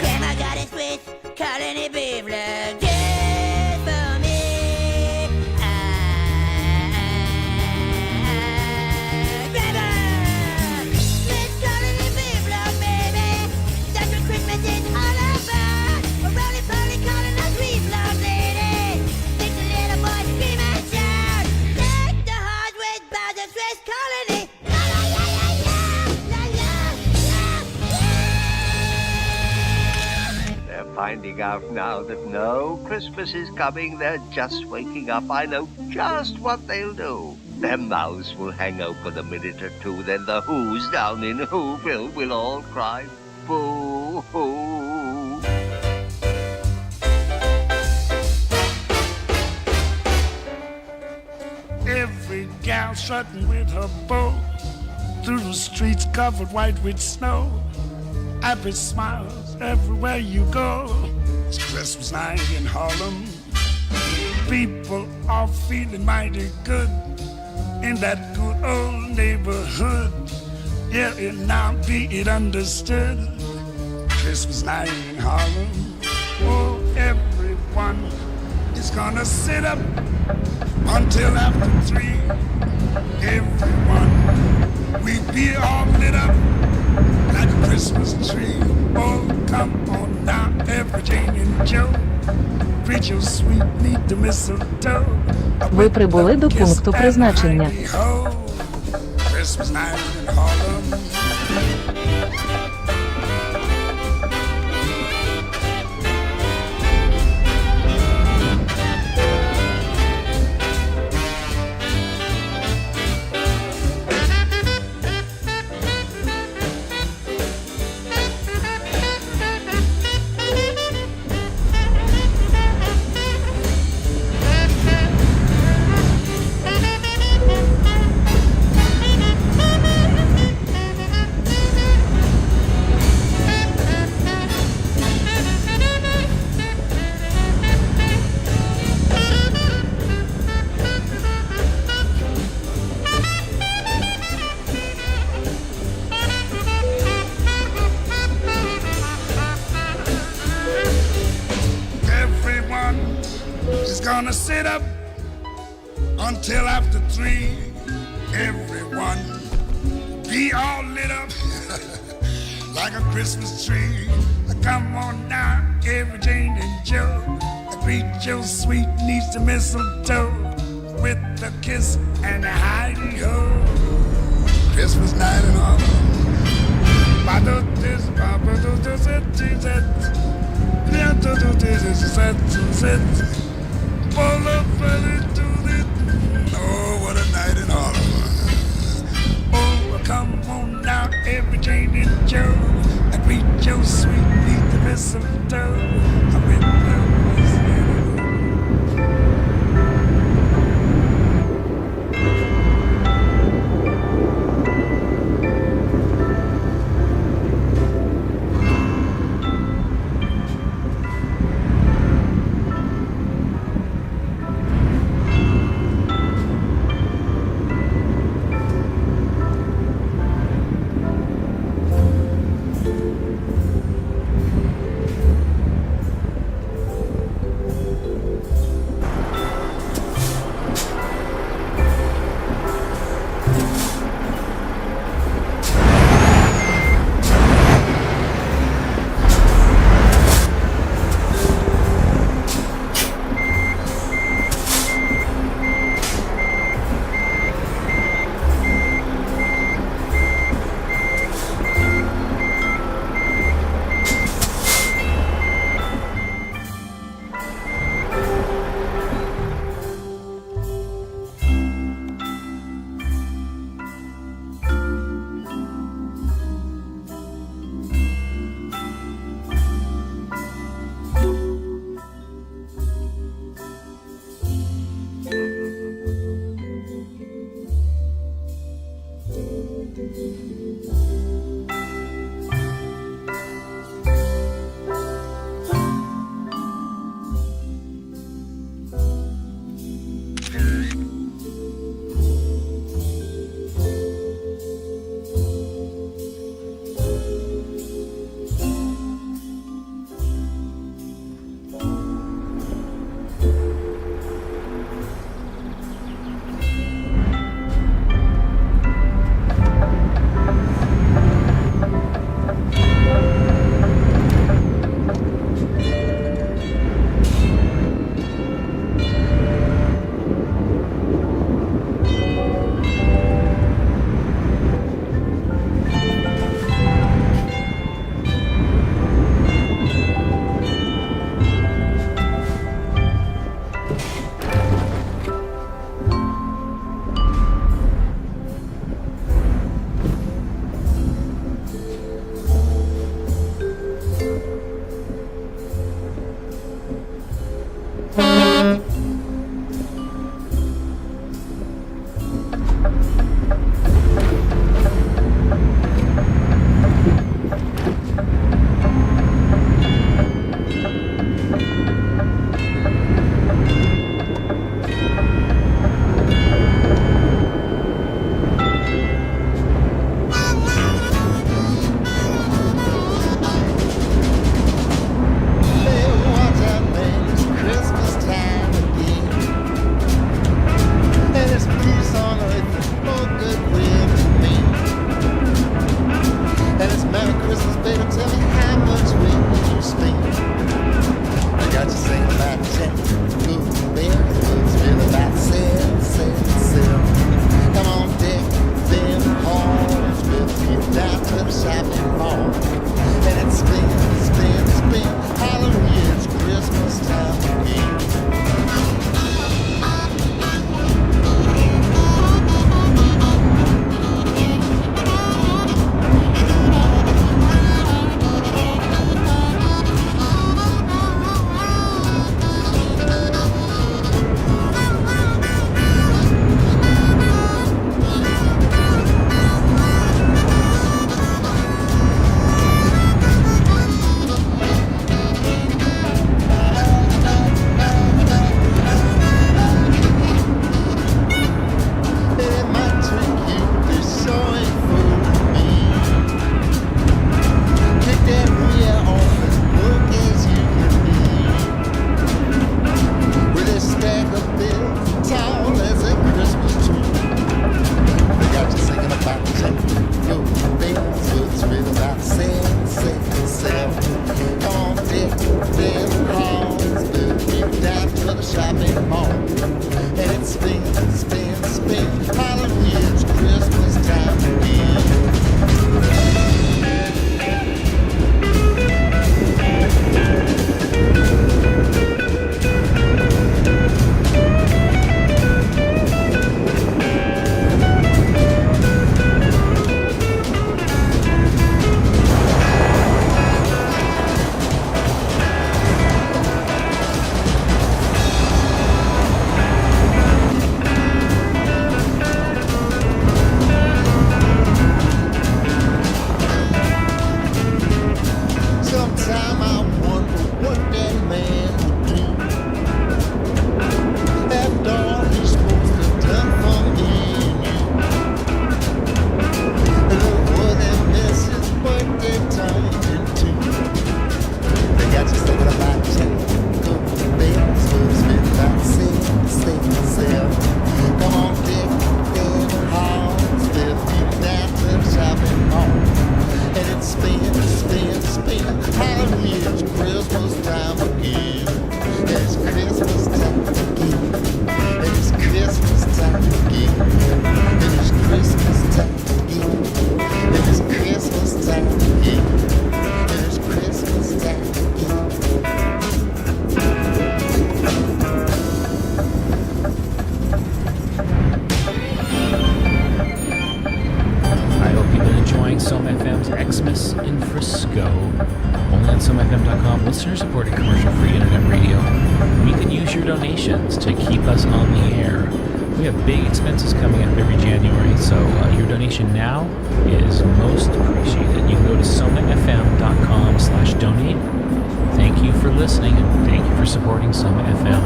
Grandma got a Swiss colony beef lug just for me. Grandma, Swiss colony beef lug, baby. That's what Christmas is all about. A roly-poly calling us beef lug, lady. Make the little boy scream and shout. Deck the halls with boughs of Swiss colony. Finding out now that no Christmas is coming, they're just waking up. I know just what they'll do. Their mouths will hang open a minute or two, then the Who's down in Whoville will all cry, boo-hoo. Every gal strutting with her bow through the streets covered white with snow. Happy smiles everywhere you go. It's Christmas night in Harlem. People are feeling mighty good in that good old neighborhood. Yeah, and now be it understood. Christmas night in Harlem. Oh, everyone is gonna sit up until after 3. Everyone, we be all lit up like a Christmas tree. Oh, come on now, every Jane and Joe. Preach your sweet, need the mistletoe. Ви прибули до пункту призначення. Christmas night in Harlem. Gonna sit up until after 3. Everyone be all lit up like a Christmas tree. Come on now, every Jane and Joe. Greet your sweet niece to mistletoe with a kiss and a hidey-ho. Christmas night in Harlem. Oh, what a night in Harlem. Oh, come on now, every Jane and Joe. I greet your sweet beneath the mistletoe. I'm in love. listener-supported commercial-free internet radio. You can use your donations to keep us on the air We have big expenses coming up every January, so your donation now is most appreciated. You can go to somafm.com/donate. Thank you for listening, and thank you for supporting Soma FM.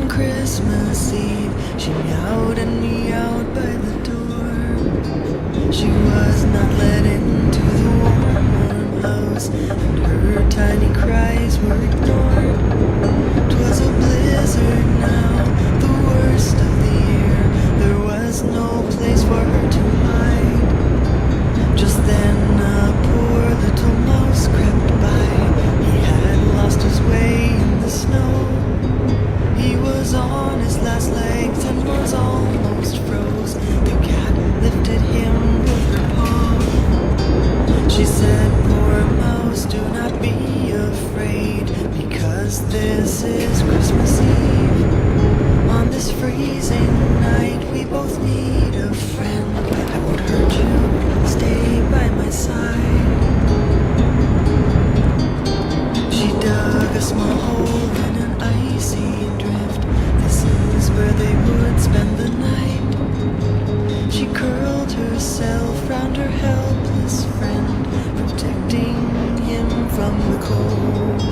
Christmas Eve, she meowed and meowed by the door. She was not let into the warm, warm house, and her tiny cries were ignored. 'Twas a blizzard now, the worst of the year. There was no place for her to hide. Just then a poor little mouse crept by. He had lost his way in the snow. He was on his last legs and was almost froze. The cat lifted him with her paw. She said, "Poor mouse, do not be afraid, because this is Christmas Eve. On this freezing night we both need a friend. I won't hurt you, stay by my side." She dug a small hole in an icy drift. This is where they would spend the night. She curled herself round her helpless friend, protecting him from the cold.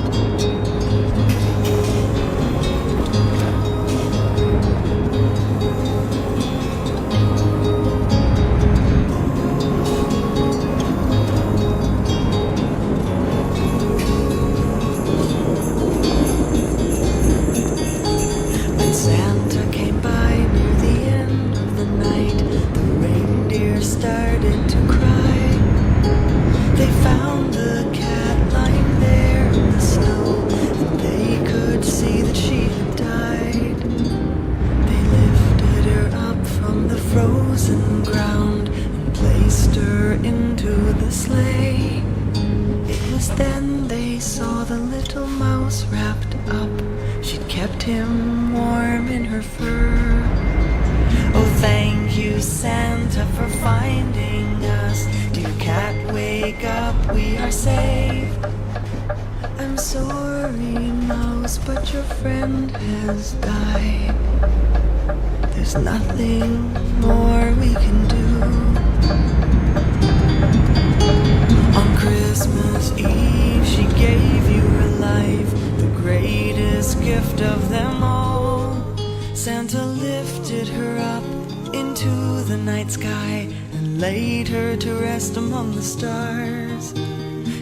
wake up, we are safe. I'm sorry, mouse, but your friend has died. There's nothing more we can do. On Christmas Eve, she gave you her life, the greatest gift of them all. Santa lifted her up into the night sky and laid her to rest among the stars.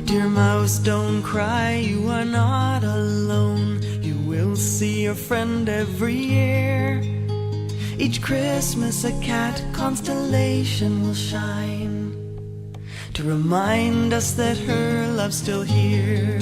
Dear mouse, don't cry, you are not alone. You will see your friend every year. Each Christmas a cat constellation will shine to remind us that her love's still here.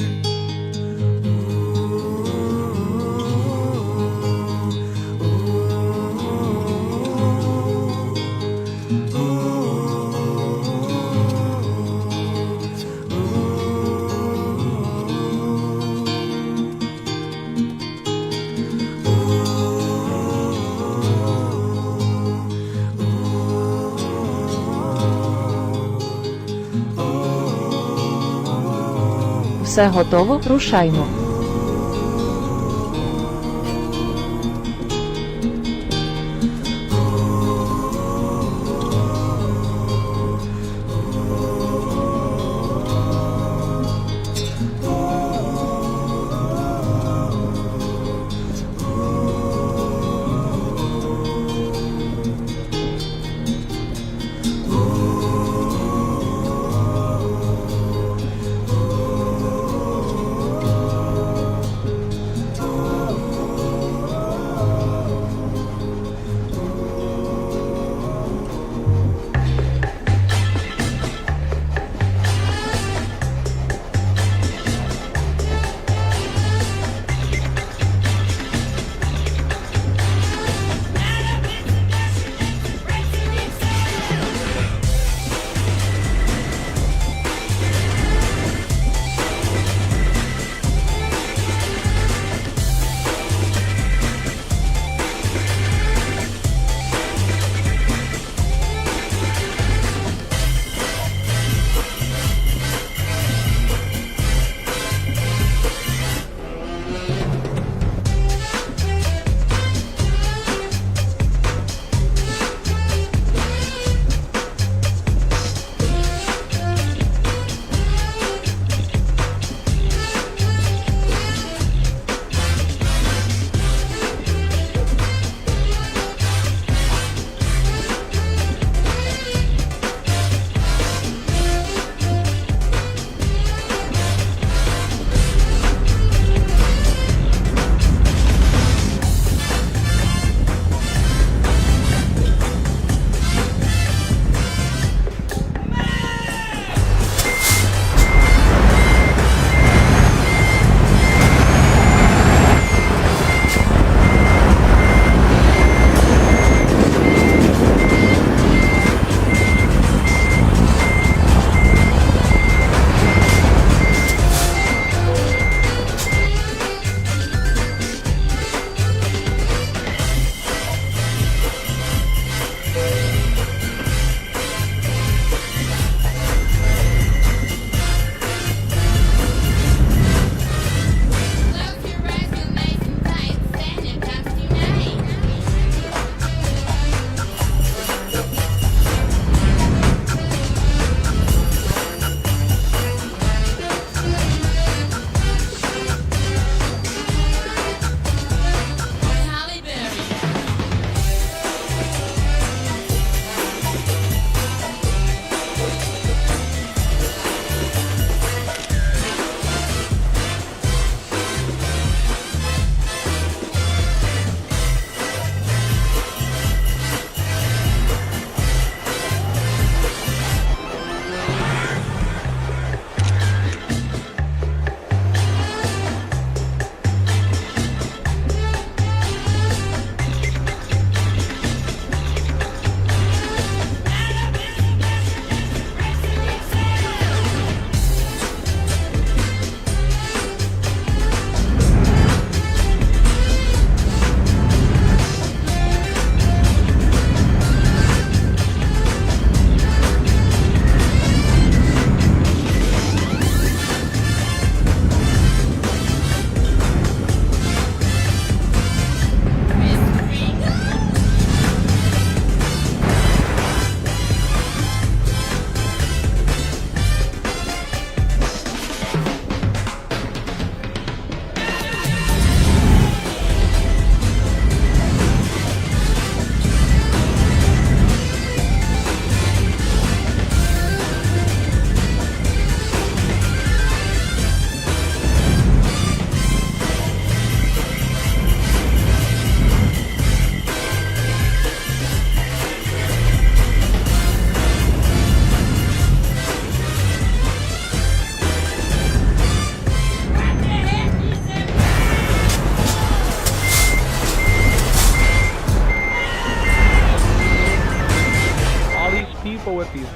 Все готово, рушаймо.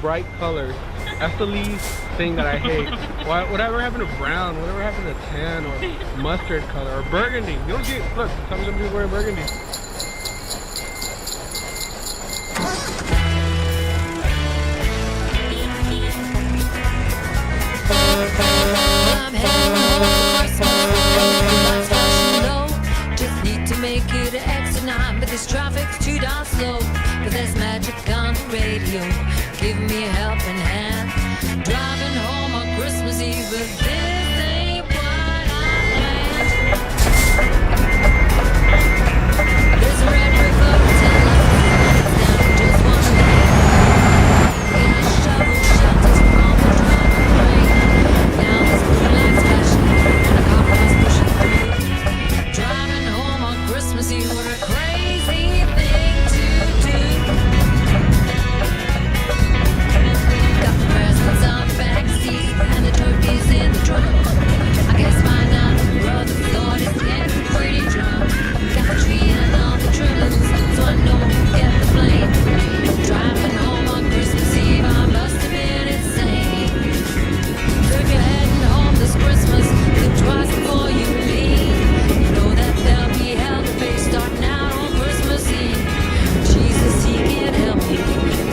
bright colors. That's the least thing that I hate. Whatever happened to brown? Whatever happened to tan or mustard color or burgundy? You don't see, look, some people wearing burgundy. I'm heading home for Christmas. Lights flashing low. Just need to make it to exit 9, but this traffic's too darn slow. But there's magic on the radio, giving me a helping hand. Driving home on Christmas Eve, but this ain't what I planned. There's a red brick road with 10 lights down in just one lane. Got a shovel shelters from the driving rain. Now there's blue lights flashing and a car is pushing through. Driving home on Christmas Eve, what a crazy thing to do. Got the presents on the back seat and the turkeys in the trunk. I guess my now brother thought it's getting pretty drunk. Got the tree and all the trimmings, so I know who'll get the blame. Driving home on Christmas Eve, I must have been insane. So if you're heading home this Christmas, think twice before you leave. You know that there'll be hell to pay starting out on Christmas Eve. Jesus, he can't help me,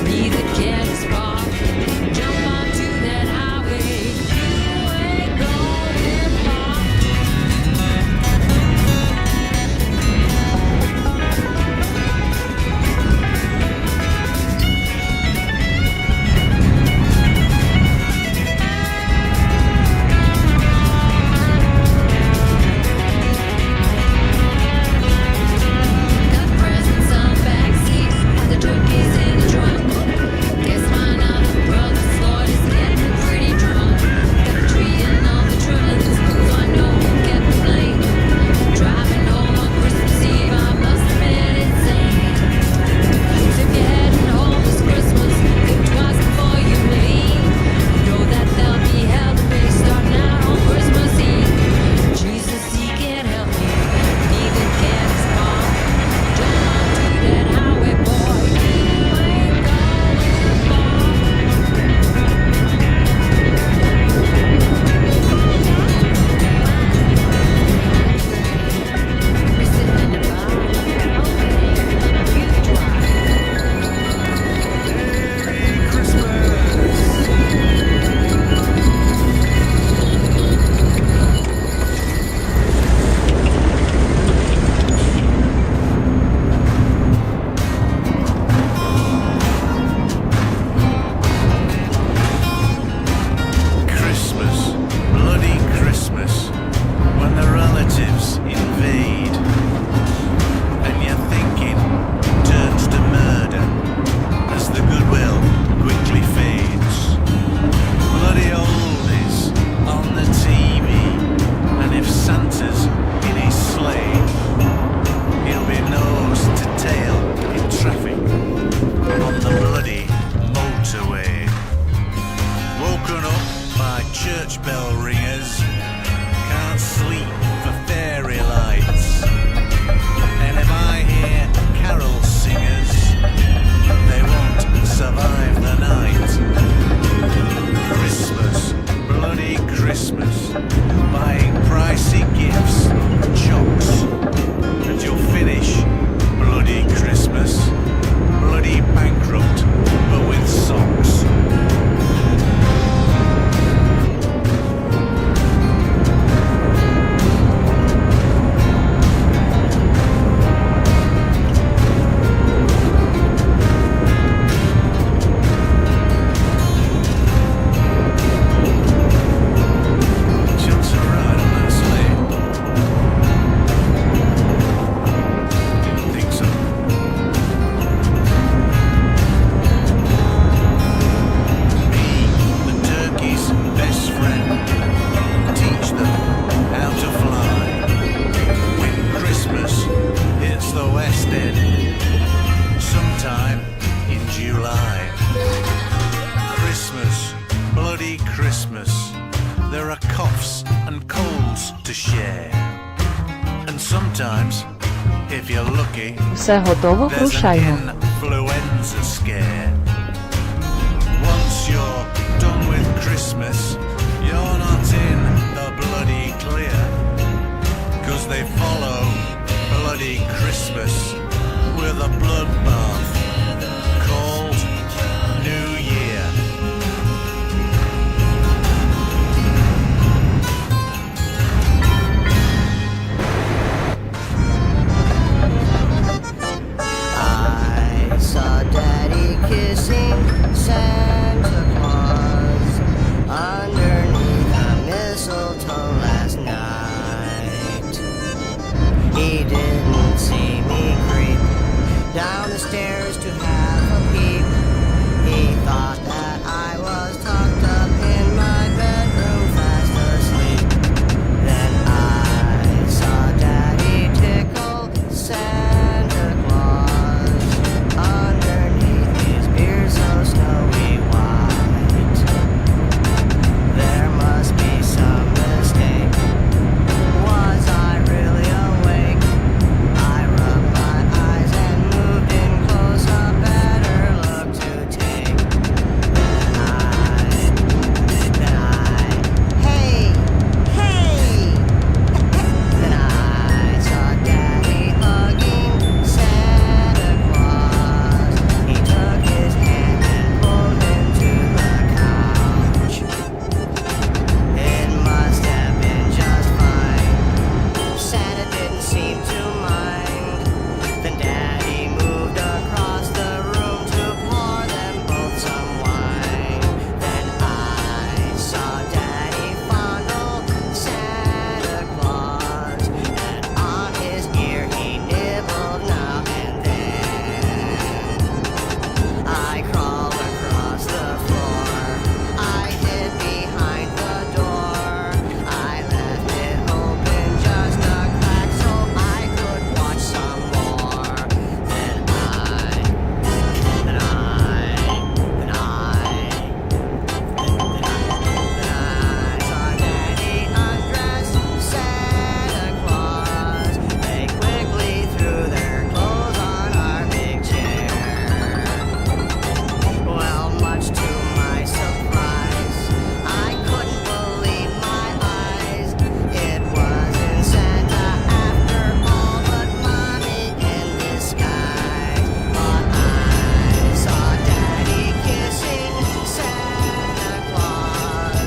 neither can his bar. Jump onto that highway, you ain't going far. Got presents on the back seat and the turkeys in the trunk. Guess my now brother's Lord is getting pretty drunk. Got the tree and all the trimmings, so I know who'll get the blame. Driving home on Christmas Eve, I must have been insane. So if you're heading home this Christmas, think twice before you leave. You know that there'll be hell to pay starting out on Christmas Eve. Jesus, he can't help me, neither can his mom. Jump onto that highway, boy, you ain't going far. We're sitting in the bar, okay, you drive. Christmas, bloody Christmas, when the relatives invade, and your thinking turns to murder as the goodwill quickly fades. Bloody oldies on the TV, and if Santa's in his sleigh, he'll be nose to tail in traffic on the bloody motorway. Woken up by church bell ringers, can't sleep for fairy lights. And if I hear carol singers, they won't survive the night. Christmas, bloody Christmas, buying pricey gifts, chocs, and you'll finish bloody Christmas, bloody bankrupt, but with socks. Johnson ride on that sleigh. Didn't think so. Be the turkey's best friend. Teach them how to fly. When Christmas hits the West End, sometime in July. Christmas, bloody Christmas, there are coughs and colds to share. And sometimes, if you're lucky, Все готово, there's рушаймо. an influenza scare. Once once you're done with Christmas, you're not in the bloody clear, 'cause they follow bloody Christmas with a bloodbath called New Year. I saw Daddy kissing Santa Claus underneath the mistletoe last night. He didn't see me creep down the stairs to have a peep. He thought that I was tucked up in my bedroom fast asleep. Then I saw Daddy tickle Santa Claus underneath his beard so snowy white. There must be some mistake. Was I really awake? I rubbed my eyes and moved in close, a better look to take. Then I, hey, hey! Then I saw Daddy hugging Santa Claus. He took his hand and pulled him to the couch. It must have been just fine. Santa didn't seem to mind. Then Daddy moved across the room to pour them both some wine. Then I saw Daddy fondle Santa Claus, and on his ear he nibbled now and then. I crawled across the floor. I hid behind the door. I left it open just a crack so I could watch some more. Then I saw Daddy undress Santa Claus. They quickly threw their clothes on our big chair. Well, much to my surprise, I couldn't believe my eyes. It wasn't Santa after all, but Mommy in disguise. But I saw Daddy kissing Santa Claus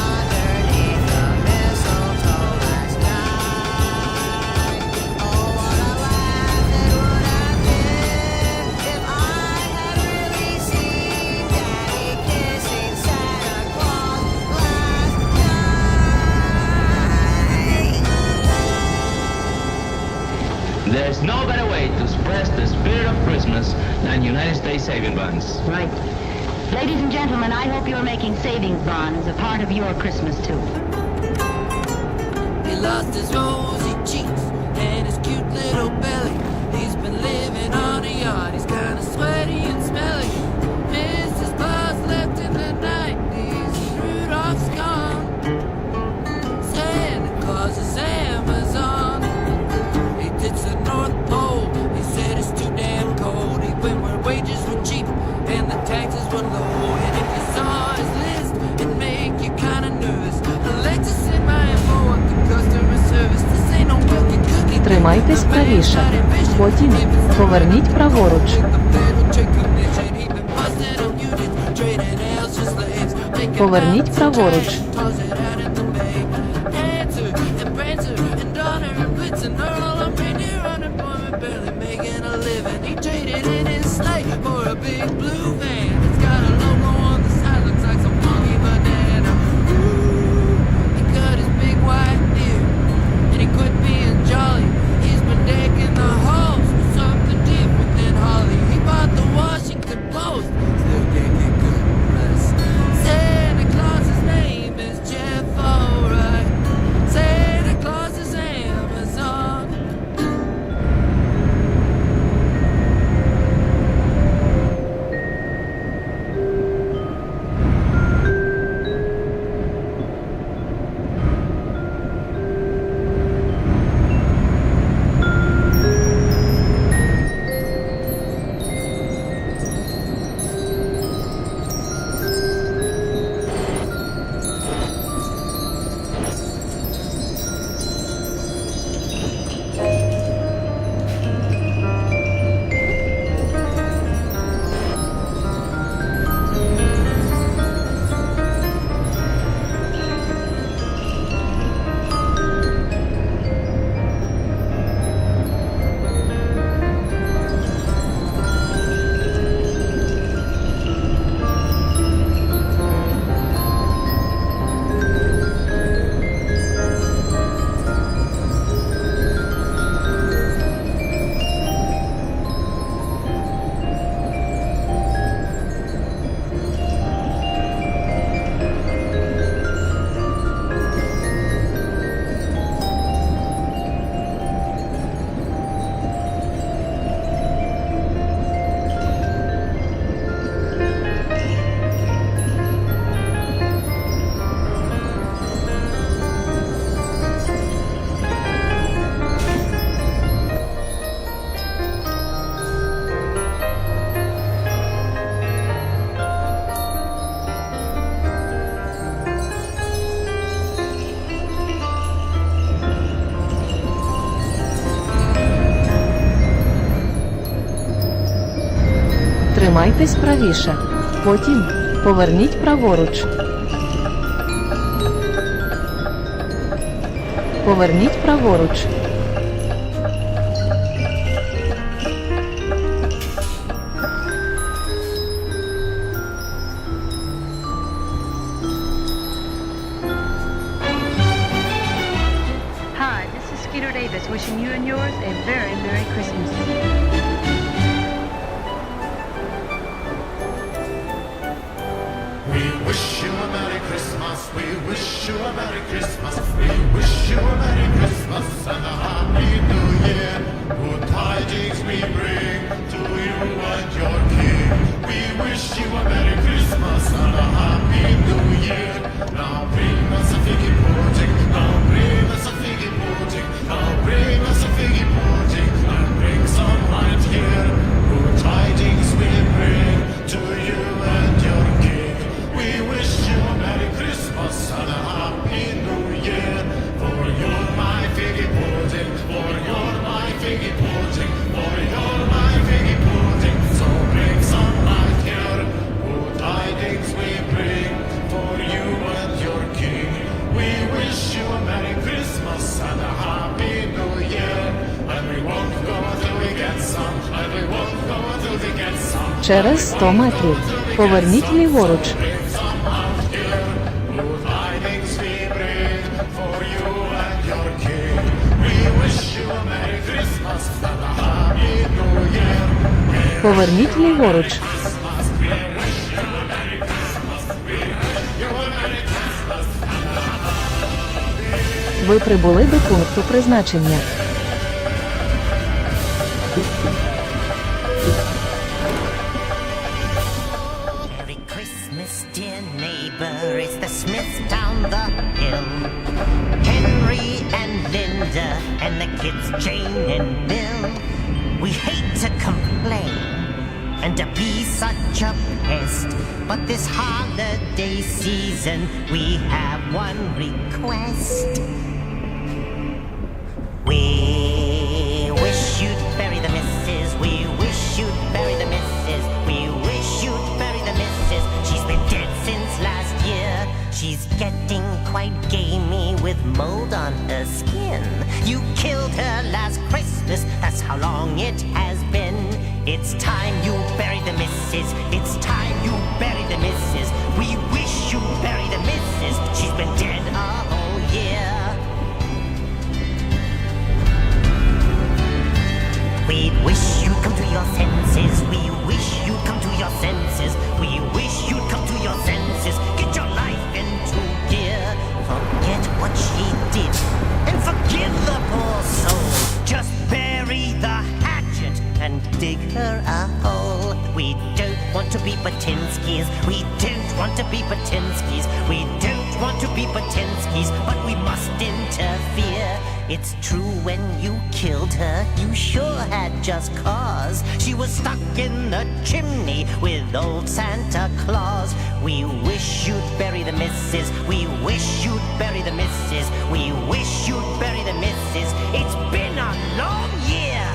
underneath the mistletoe last night. Oh, what a laugh it would have been if I had really seen Daddy kissing Santa Claus last night. There's no better way to express the spirit of Christmas than United States saving bonds. Right. Ladies and gentlemen, I hope you're making savings bonds a part of your Christmas too. He lost his rosy cheeks and his cute little belly. He's been living on a yacht. He's kinda sweaty and smelly. Mrs. Claus left in the 90s. Rudolph's gone. Santa Claus is Amazon. He did the North Pole. He said it's too damn cold. He went where wages were cheap and the taxes were low. And if you saw his list, it'd make you kinda nervous. I'd like to send my info up to customer service. This ain't no milky cookie. Тримайтесь правіше. Потім поверніть праворуч. Поверніть праворуч. Washington Post still can't get good press. Santa Claus's name Тримайтесь правіше. Потім поверніть праворуч. Поверніть праворуч. Wishing you and yours a very Merry Christmas. We wish you a Merry Christmas, we wish you a Merry Christmas, we wish you a Merry Christmas and a Happy New Year. Good tidings we bring to you and your King. We wish you a Merry Christmas and a Happy New Year. Now bring us a figgy pudding, now bring us a figgy pudding, now bring us a figgy pudding and bring some light here. Good tidings we bring to you and your King. We wish you a Merry Christmas and a Happy New Year. For you're my figgy pudding, for you're my figgy pudding, for you're my figgy pudding. So bring some light here. Good tidings we bring for you and your King. We wish you a Merry Christmas and a Happy New Year. And we won't go until we get some, and we won't go until we get some. Через 100 метрів. Поверніть ліворуч. Поверніть ліворуч. Ви прибули до пункту призначення. Merry Christmas, dear neighbor, it's the Smiths down the hill. Henry and Linda and the kids Jane and Bill. We hate to complain and to be such a pest, but this holiday season we have one request. We wish you'd bury the missus, we wish you'd bury the missus, we wish you'd bury the missus. She's been dead since last year. She's getting quite gamey with mold on her skin. You killed her last Christmas, that's how long it has been. It's time you bury the missus, it's time you bury the missus. We wish you bury the missus, she's been dead a whole year. We wish you'd come to your senses, we wish you'd come to your senses, we wish you'd come to your senses. Get your life into gear, forget what she did, and forgive the poor soul. Just bury the hatchet and dig her a hole. We don't want to be Batinskis, we don't want to be Batinskis, we don't want to be Batinskis, but we must interfere. It's true when you killed her, you sure had just cause. She was stuck in the chimney with old Santa Claus. We wish you'd bury the missus, we wish you'd bury the missus, we wish you'd bury the missus. It's been a long year.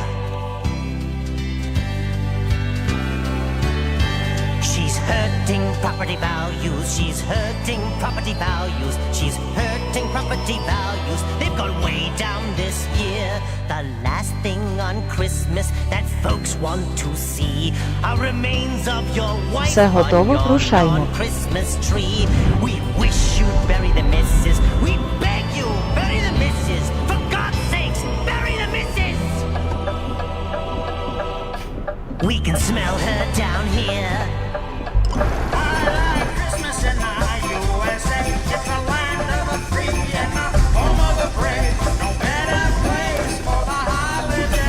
She's hurting property values, she's hurting property values, she's hurting property values. They've gone way down this year. The last thing on Christmas that folks want to see are remains of your wife Все готово, on рушаймо. your Christmas tree. We wish you'd bury the missus, we beg you, bury the missus. For God's sakes, bury the missus. We can smell her down here.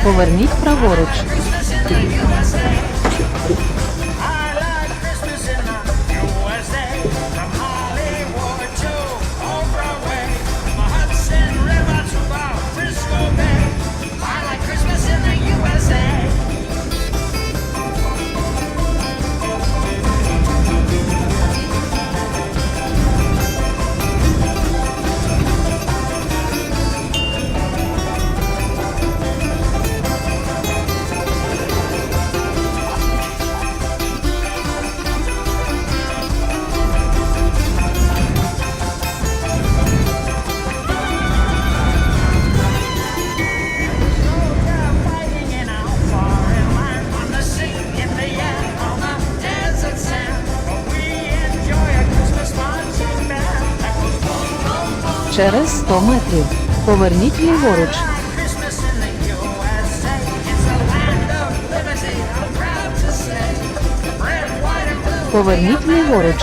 Поверніть праворуч. Через 100 метрів поверніть ліворуч. Поверніть ліворуч.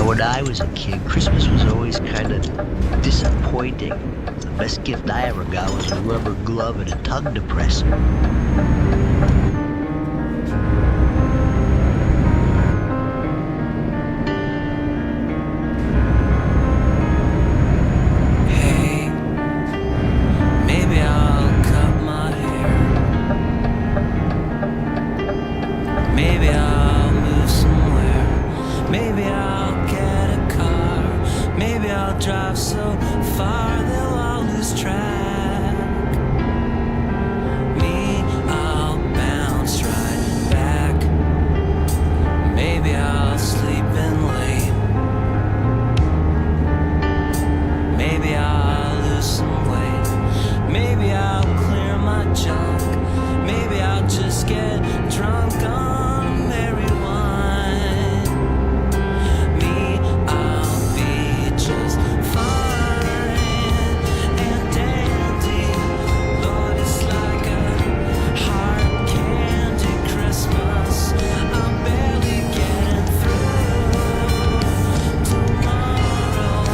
When I was a kid, Christmas was always kind of disappointing. The best gift I ever got was a rubber glove and a tongue depressor. Hey, maybe I'll cut my hair. Maybe I'll move somewhere. Maybe I'll get a car. Maybe I'll drive so far they'll all lose track. Me, I'll bounce right back. Maybe I'll sleep in late. Maybe I'll lose some weight. Maybe I'll clear my junk. Maybe I'll just get drunk on merry wine. Me, I'll be just fine and dandy. Lord, it's like a hard candy Christmas. I'm barely getting through tomorrow.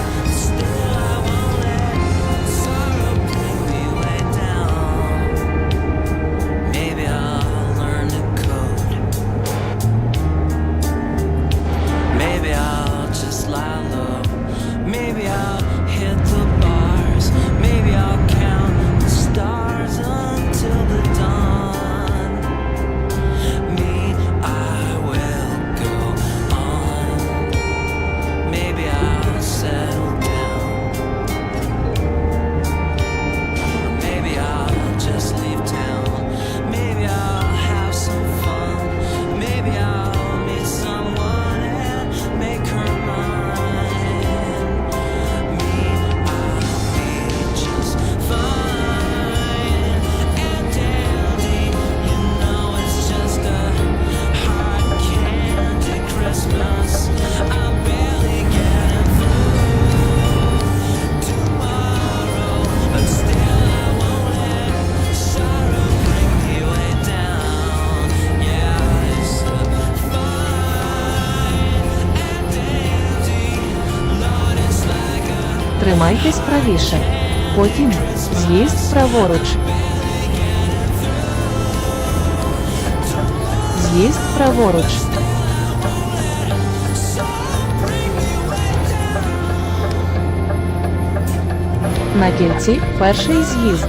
Still, I won't let sorrow bring me way down. Maybe I'll learn to code. Maybe I'll just lie low. Maybe I'll hit the bars. Maybe I'll count the stars until the dawn. Me, I will go on. Maybe I'll settle down. Or maybe I'll just leave town. Maybe I'll have some fun. Maybe I'll meet someone and make her mine. Me, I'll be just fine and dandy. You know it's just a hard candy Christmas. I'm barely getting through tomorrow, but still I won't let sorrow bring me way down. Yeah, it's a fine and dandy. Lord, it's like a Тримайтесь правіше. Потім з'їзд праворуч. З'їзд праворуч. На кільці перший з'їзд.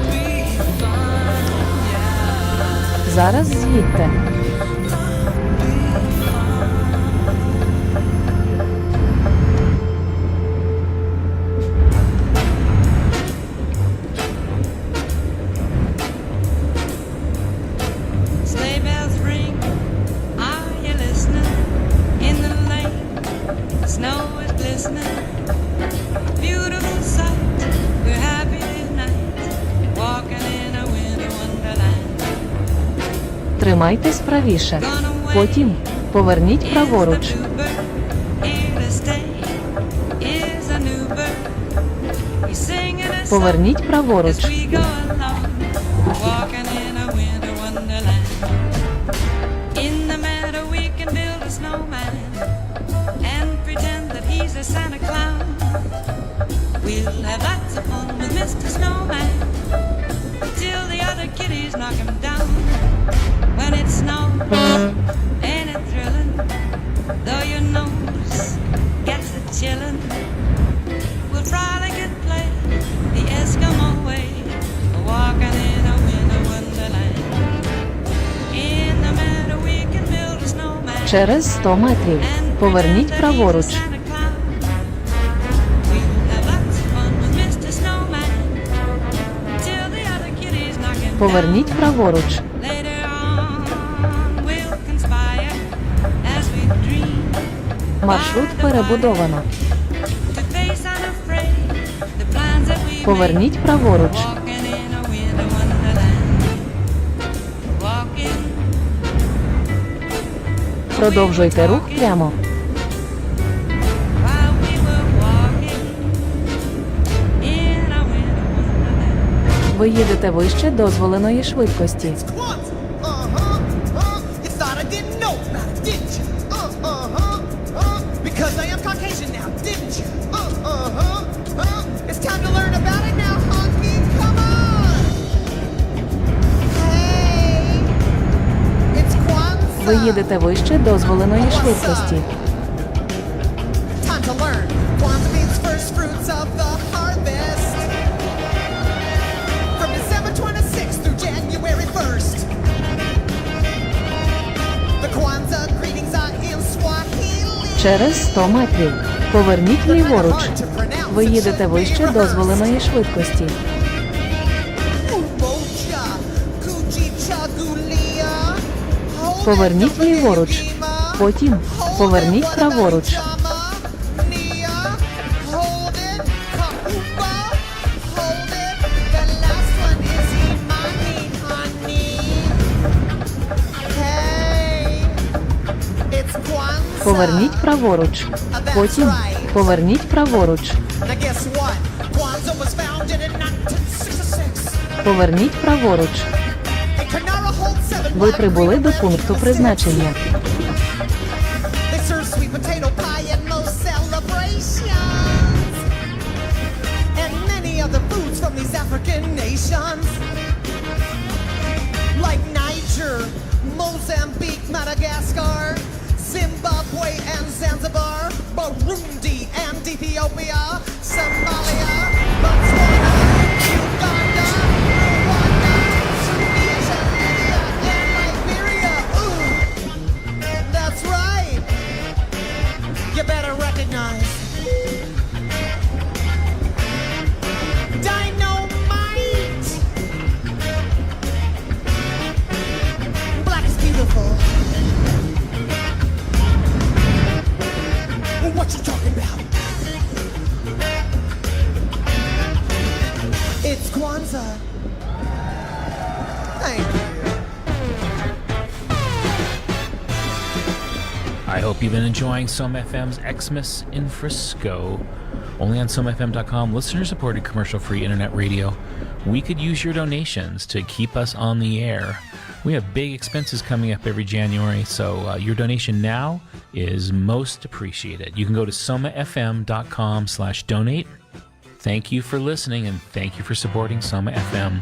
Зараз з'їдьте. Sleigh bells ring, are you listening? In the lane, snow is glistening. Beautiful sight, we're happy tonight, walking in a winter wonderland. Тримайтесь правіше. Потім поверніть праворуч. Here to stay is a new bird. He's singing a song Поверніть праворуч. as we go along, walking in a winter wonderland. In the meadow we can build a snowman and pretend that he's a Santa Claus. We'll have lots of fun with Mr. Snowman till the other kitties knock him down. When it snows, ain't it thrilling? Though your nose gets a chillin', we'll frolic and play the Eskimo way, walking in a winter wonderland. In the meadow we can build a snowman. Через 100 метрів поверніть праворуч. Поверніть праворуч. Later on we'll conspire as we Маршрут перебудовано. Поверніть праворуч. Продовжуйте рух прямо. Ви їдете вище дозволеної швидкості. Ви їдете вище дозволеної швидкості. Через 100 метрів. Поверніть ліворуч. Ви їдете вище дозволеної швидкості. Поверніть ліворуч. Потім поверніть праворуч. Поверніть праворуч. Потім поверніть праворуч. Поверніть праворуч. Ви прибули до пункту призначення. Mozambique, Madagascar, Zimbabwe and Zanzibar, Burundi and Ethiopia, Somalia, Botswana, Uganda, Rwanda, Tunisia, Libya, and Liberia. Ooh, that's right. You better recognize. Dynamite. Black is beautiful. What you talking about? It's Kwanzaa. Thank you. I hope you've been enjoying Some FM's Xmas in Frisco. Only on SomeFM.com, listener-supported commercial-free internet radio. We could use your donations to keep us on the air. We have big expenses coming up every January, so your donation now is most appreciated. You can go to SomeFM.com/donate. Thank you for listening, and thank you for supporting Soma FM.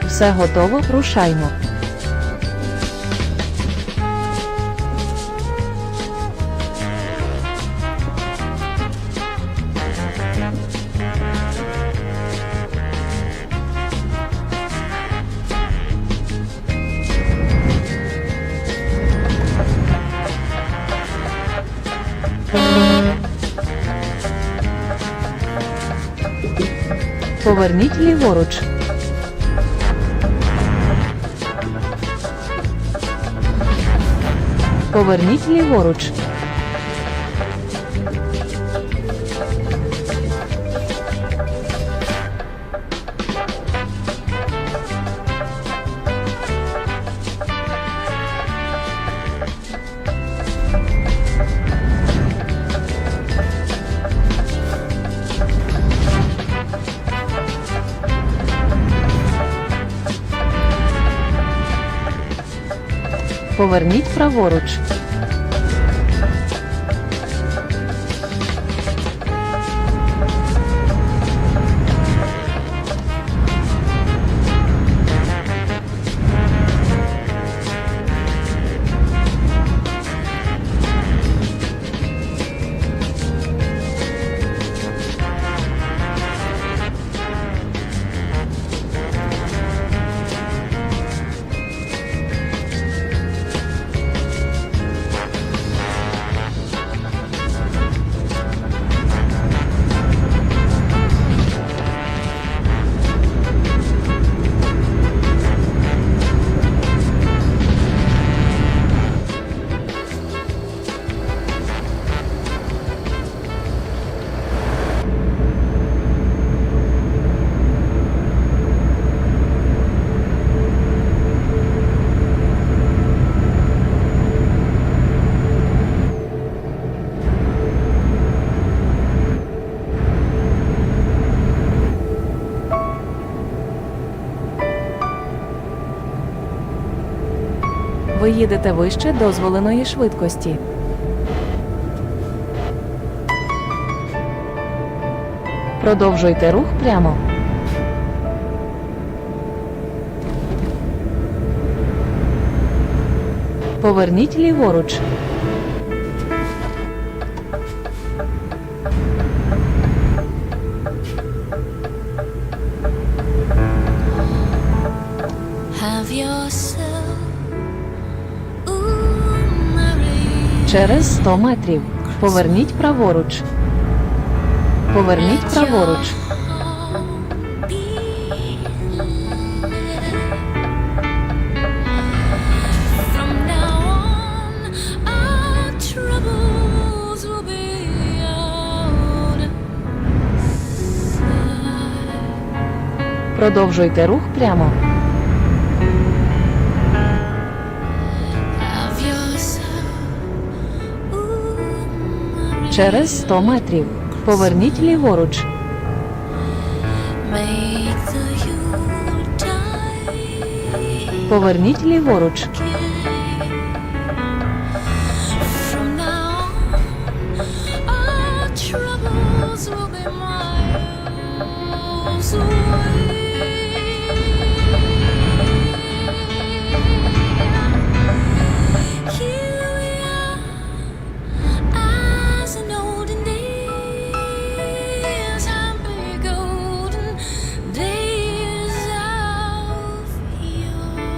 Все готово, рушаймо. Поверніть ліворуч. Поверніть ліворуч. Поверніть праворуч. Ви їдете вище дозволеної швидкості. Продовжуйте рух прямо. Поверніть ліворуч. Have yourself, ooh, Marie. Через 100 метрів. Поверніть праворуч. Поверніть праворуч. From now on, our troubles will be out of sight. Продовжуйте рух прямо. Have yourself, ooh, Marie. Через 100 метрів. Поверніть ліворуч. Make the Yuletide Поверніть ліворуч. From now on, our troubles will be miles away. Here we are, as in olden days, happy golden days of yore.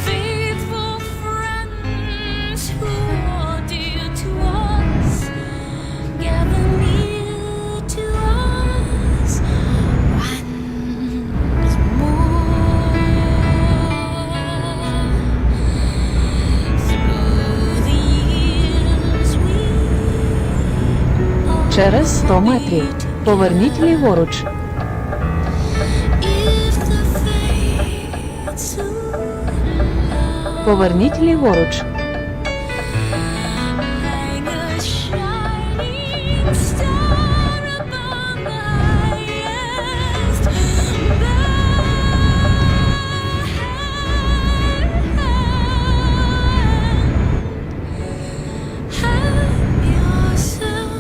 Faithful friends who are dear to us, gather near to us once more. Through the years we Через 100 метрів. Поверніть ліворуч. If the fates allow, Поверніть ліворуч. hang a shining star upon the highest bough. Have yourself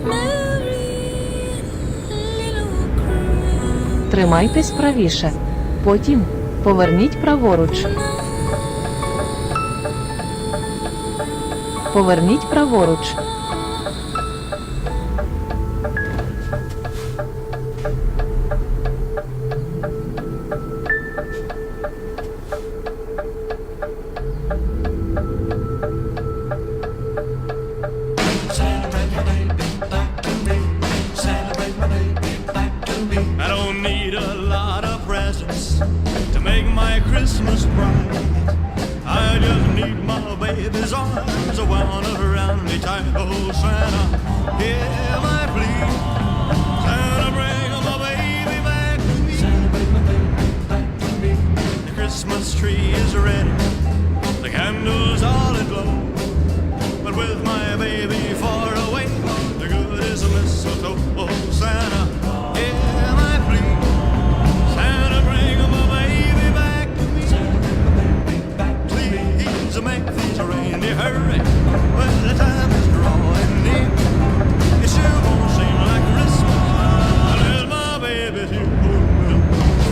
a merry little Christmas. Тримайтесь правіше. Потім поверніть праворуч. Поверніть праворуч. I don't need a lot of presents to make my Christmas bright. I just need my baby's arms wound around me tight. Oh, Santa, hear my plea. Santa, bring my baby back to me. The Christmas tree is ready, the candles all aglow. But with my baby far away, the good is a mistletoe. Oh, Santa, hear my plea. Santa, bring my baby back to me. Please make these reindeer hurry when the time is drawing near. It sure won't seem like Christmas unless my baby's here.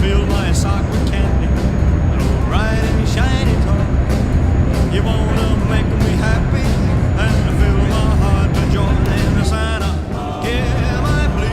Fill my sock with candy, an old bright and shiny toy. You wanna make me happy and fill my heart with joy. And Santa, hear my plea.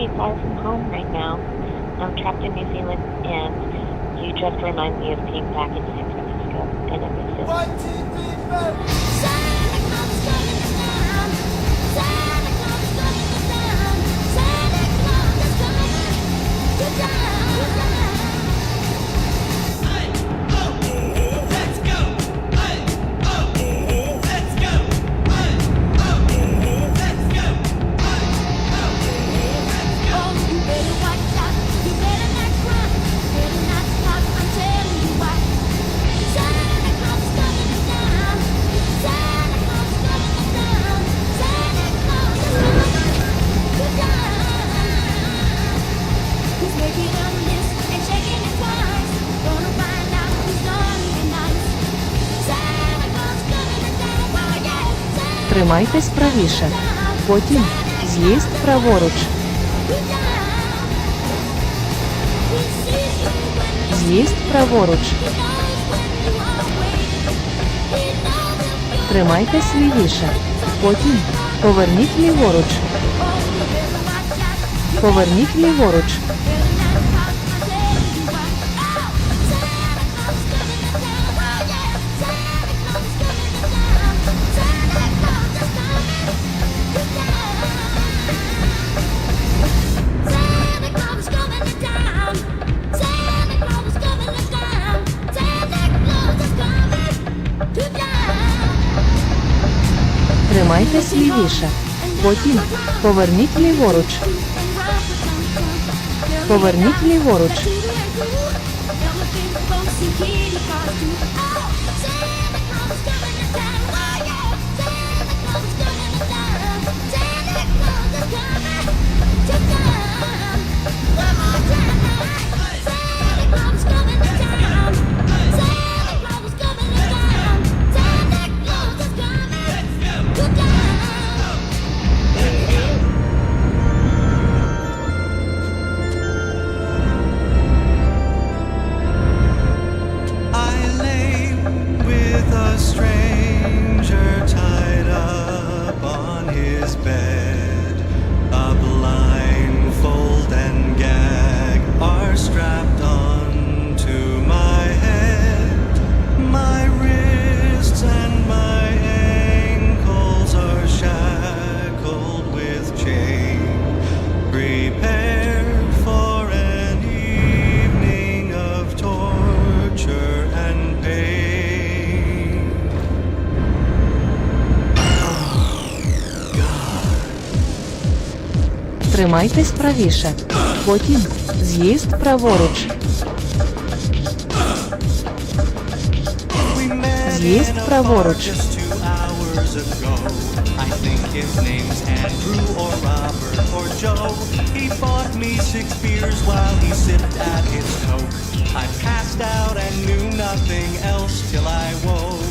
pretty far from home right now. I'm trapped in New Zealand, and you just remind me of being back in San Francisco, and I miss it. 1, 2, 3, 4. Santa Claus is coming to town. Santa Claus is coming to town. Santa Claus is coming to town. Hey, oh, let's go. Hey, oh, let's go. Hey, oh, let's go. Hey, oh, let's go. Oh, you better watch out. You better not cry. Better not stop. I'm telling you why. Santa Claus is coming to town. Santa Claus is coming to town. Santa Claus is coming to town. He's making a list and checking it twice. Gonna find out who's naughty and nice. Santa Claus is coming to town. Oh yeah. Тримайтесь правіше. Потім з'їзд праворуч. З'їзд праворуч. Тримайтесь лівіше. Потім поверніть ліворуч. Поверніть ліворуч. Тримайтесь лівіше. Потім поверніть ліворуч. Поверніть ліворуч. Тримайтесь правіше. Потім з'їзд праворуч. З'їзд праворуч. I think his name's Andrew or Robert or Joe. He bought me 6 beers while he sipped at his Coke. I passed out and knew nothing else till I woke.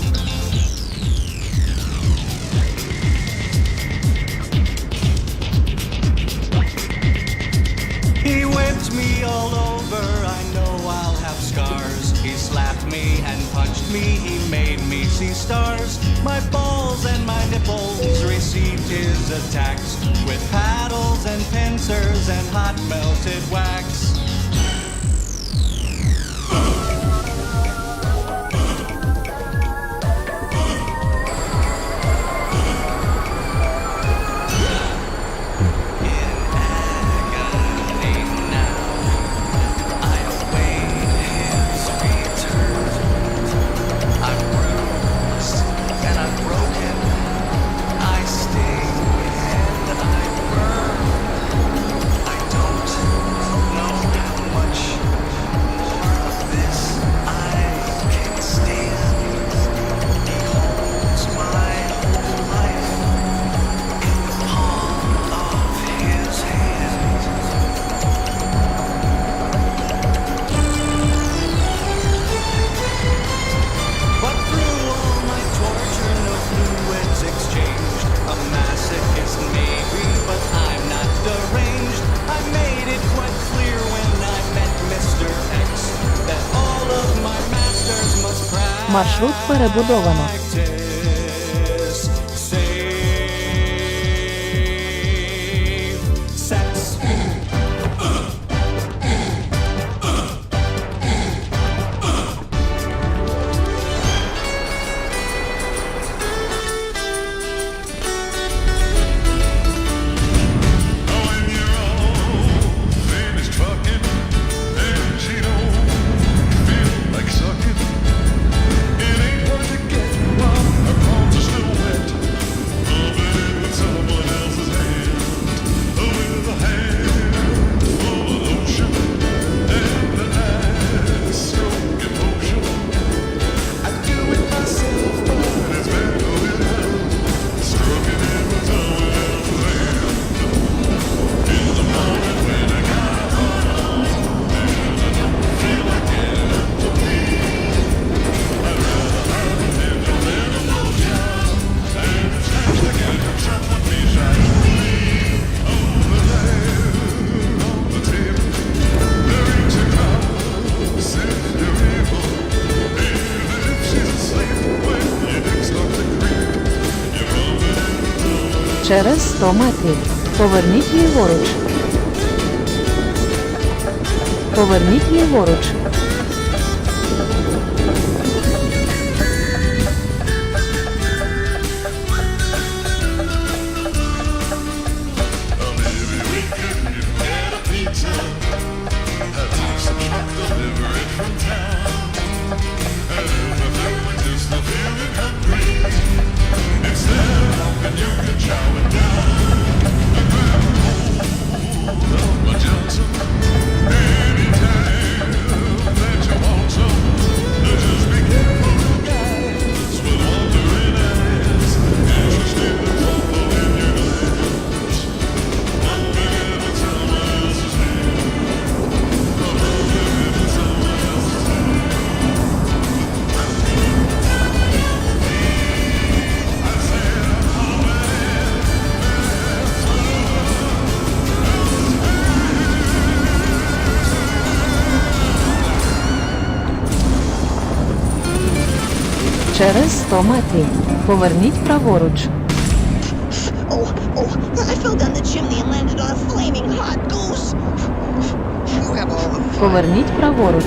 He whipped me all over, I know I'll have scars. He slapped me and punched me, he made me see stars. My balls and my nipples received his attacks with paddles and pincers and hot melted wax. Маршрут перебудовано. Через 100 метрів. Поверніть ліворуч. Поверніть ліворуч. Через 100 метрів. Поверніть праворуч. I fell down the chimney and landed on a flaming hot goose. You have all the fun. Поверніть праворуч.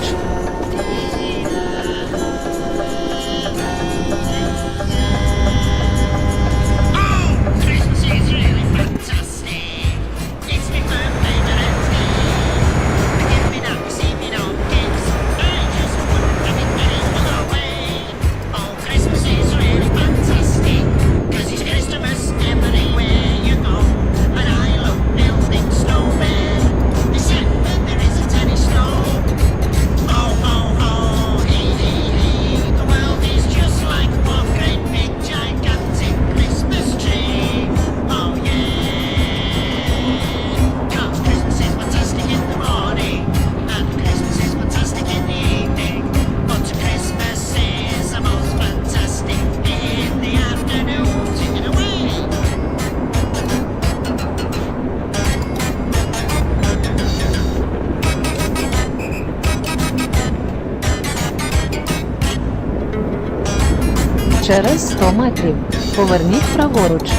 Через 100 метрів. Поверніть праворуч.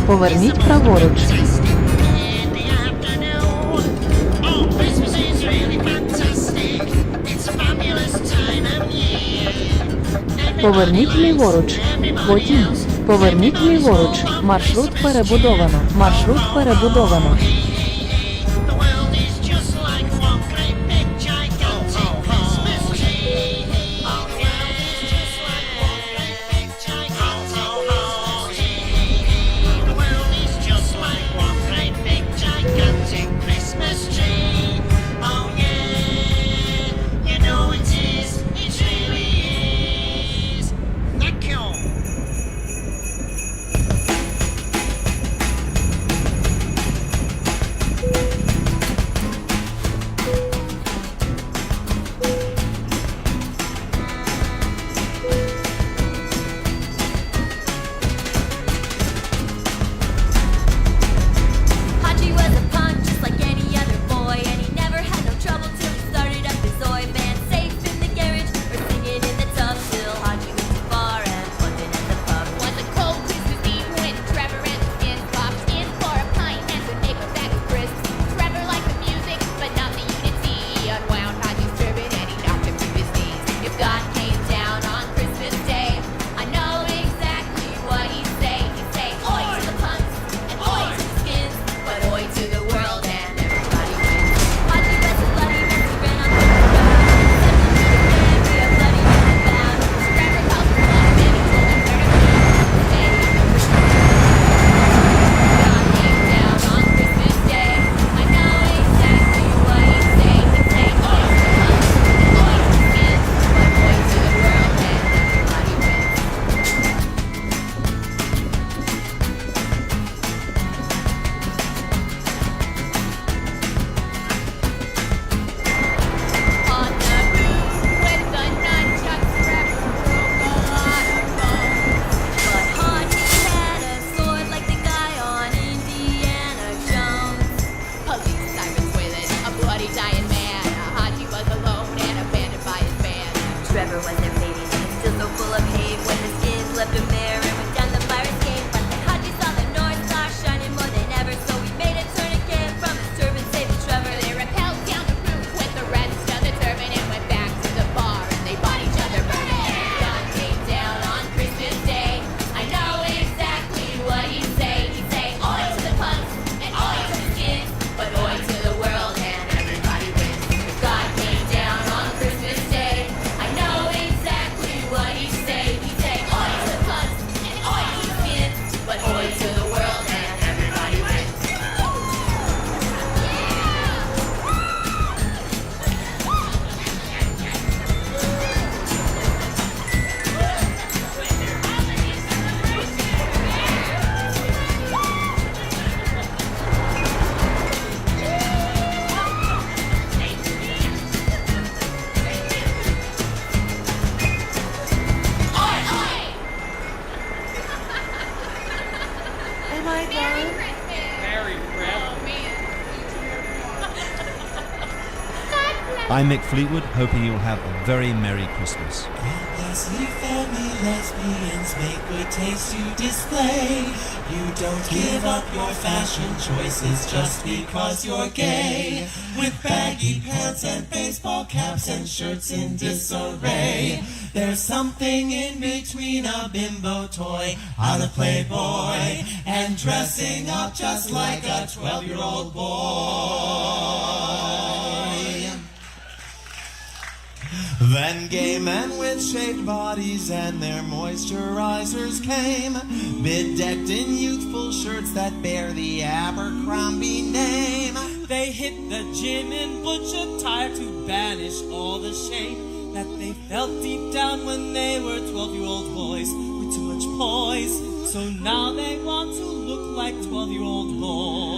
Поверніть праворуч. Поверніть ліворуч. Потім поверніть ліворуч. Маршрут перебудовано. Маршрут перебудовано. have I done? Merry Christmas. I'm Mick Fleetwood, hoping you'll have a very Merry Christmas. Bless you, family, lesbians, make good taste you display. You don't give up your fashion choices just because you're gay. With baggy pants and baseball caps and shirts in disarray. There's something in between a bimbo toy on a Playboy and dressing up just like a 12-year-old boy. Then gay men with shaped bodies and their moisturizers came, bedecked in youthful shirts that bear the Abercrombie name. They hit the gym in butch attire to banish all the shame that they felt deep down when they were 12-year-old boys with too much poise. So now they want to look like 12-year-old boys.